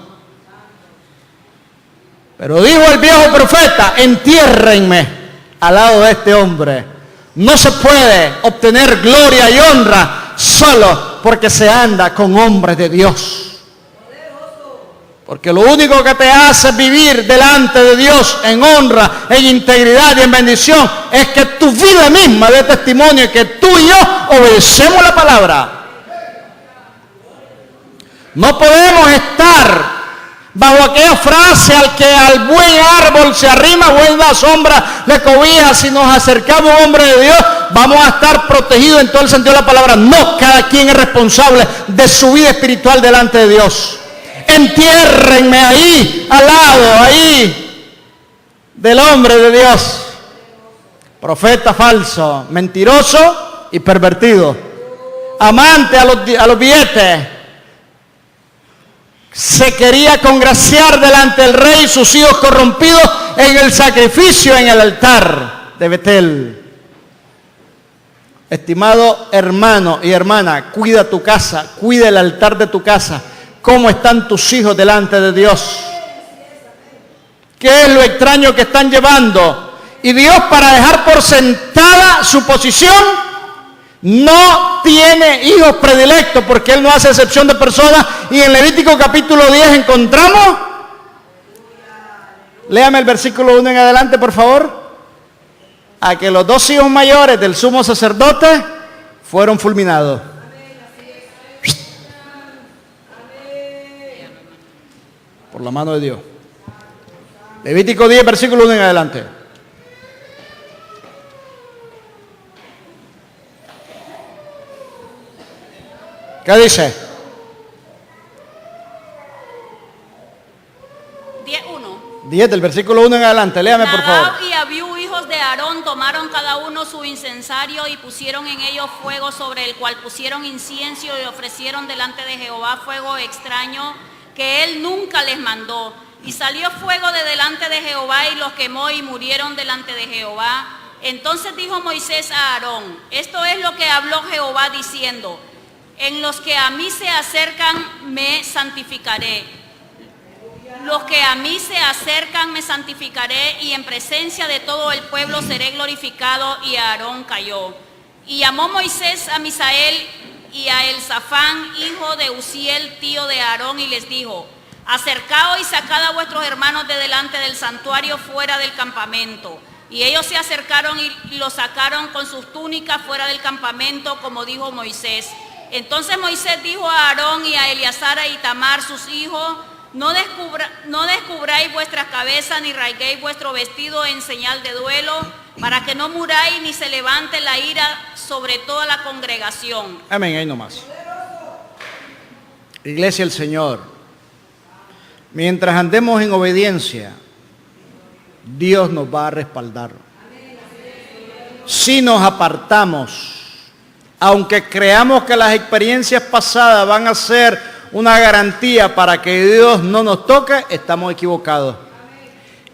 Pero dijo el viejo profeta, entiérrenme al lado de este hombre. No se puede obtener gloria y honra solo porque se anda con hombres de Dios. Porque lo único que te hace vivir delante de Dios en honra, en integridad y en bendición es que tu vida misma dé testimonio de que tú y yo obedecemos la palabra. No podemos estar bajo aquella frase al que al buen árbol se arrima, buena sombra le cobija. Si nos acercamos a un hombre de Dios, vamos a estar protegidos en todo el sentido de la palabra. No, cada quien es responsable de su vida espiritual delante de Dios. Entiérrenme ahí, al lado, ahí, del hombre de Dios. Profeta falso, mentiroso y pervertido. Amante a los billetes. Se quería congraciar delante del rey, sus hijos corrompidos en el sacrificio en el altar de Betel. Estimado hermano y hermana, cuida tu casa, cuida el altar de tu casa. ¿Cómo están tus hijos delante de Dios? ¿Qué es lo extraño que están llevando? Y Dios, para dejar por sentada su posición, no tiene hijos predilectos, porque Él no hace excepción de personas. Y en Levítico capítulo 10 encontramos, léame el versículo 1 en adelante, por favor, a que los 2 hijos mayores del sumo sacerdote fueron fulminados. Por la mano de Dios. Levítico 10, versículo 1 en adelante. ¿Qué dice? 10:1. 10 del versículo 1 en adelante, léame por favor. Nadab y Abiú, hijos de Aarón, tomaron cada uno su incensario y pusieron en ellos fuego, sobre el cual pusieron incienso y ofrecieron delante de Jehová fuego extraño que él nunca les mandó. Y salió fuego de delante de Jehová y los quemó y murieron delante de Jehová. Entonces dijo Moisés a Aarón, esto es lo que habló Jehová diciendo, en los que a mí se acercan me santificaré. Los que a mí se acercan me santificaré, y en presencia de todo el pueblo seré glorificado. Y Aarón cayó. Y llamó Moisés a Misael y a Elzafán, hijo de Uziel, tío de Aarón, y les dijo, acercaos y sacad a vuestros hermanos de delante del santuario fuera del campamento. Y ellos se acercaron y los sacaron con sus túnicas fuera del campamento, como dijo Moisés. Entonces Moisés dijo a Aarón y a Eleazar y Itamar, sus hijos, no descubráis vuestras cabezas ni rasguéis vuestro vestido en señal de duelo, para que no muráis ni se levante la ira sobre toda la congregación. Amén, ahí nomás. Iglesia del Señor, mientras andemos en obediencia, Dios nos va a respaldar. si nos apartamos. Aunque creamos que las experiencias pasadas van a ser una garantía para que Dios no nos toque, estamos equivocados.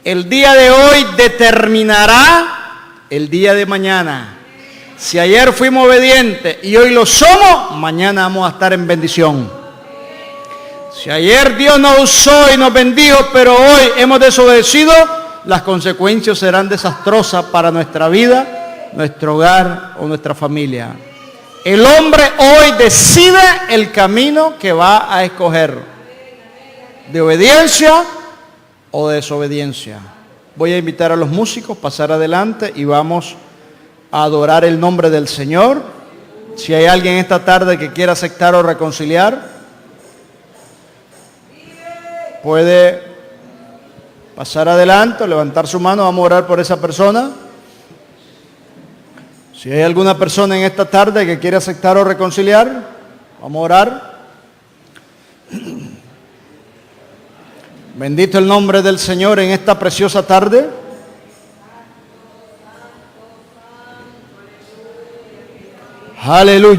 El día de hoy determinará el día de mañana. Si ayer fuimos obedientes y hoy lo somos, mañana vamos a estar en bendición. Si ayer Dios nos usó y nos bendijo, pero hoy hemos desobedecido, las consecuencias serán desastrosas para nuestra vida, nuestro hogar o nuestra familia. El hombre hoy decide el camino que va a escoger, de obediencia o de desobediencia. Voy a invitar a los músicos a pasar adelante y vamos a adorar el nombre del Señor. Si hay alguien esta tarde que quiera aceptar o reconciliar, puede pasar adelante o levantar su mano. Vamos a orar por esa persona. Si hay alguna persona en esta tarde que quiere aceptar o reconciliar, vamos a orar. Bendito el nombre del Señor en esta preciosa tarde. Aleluya.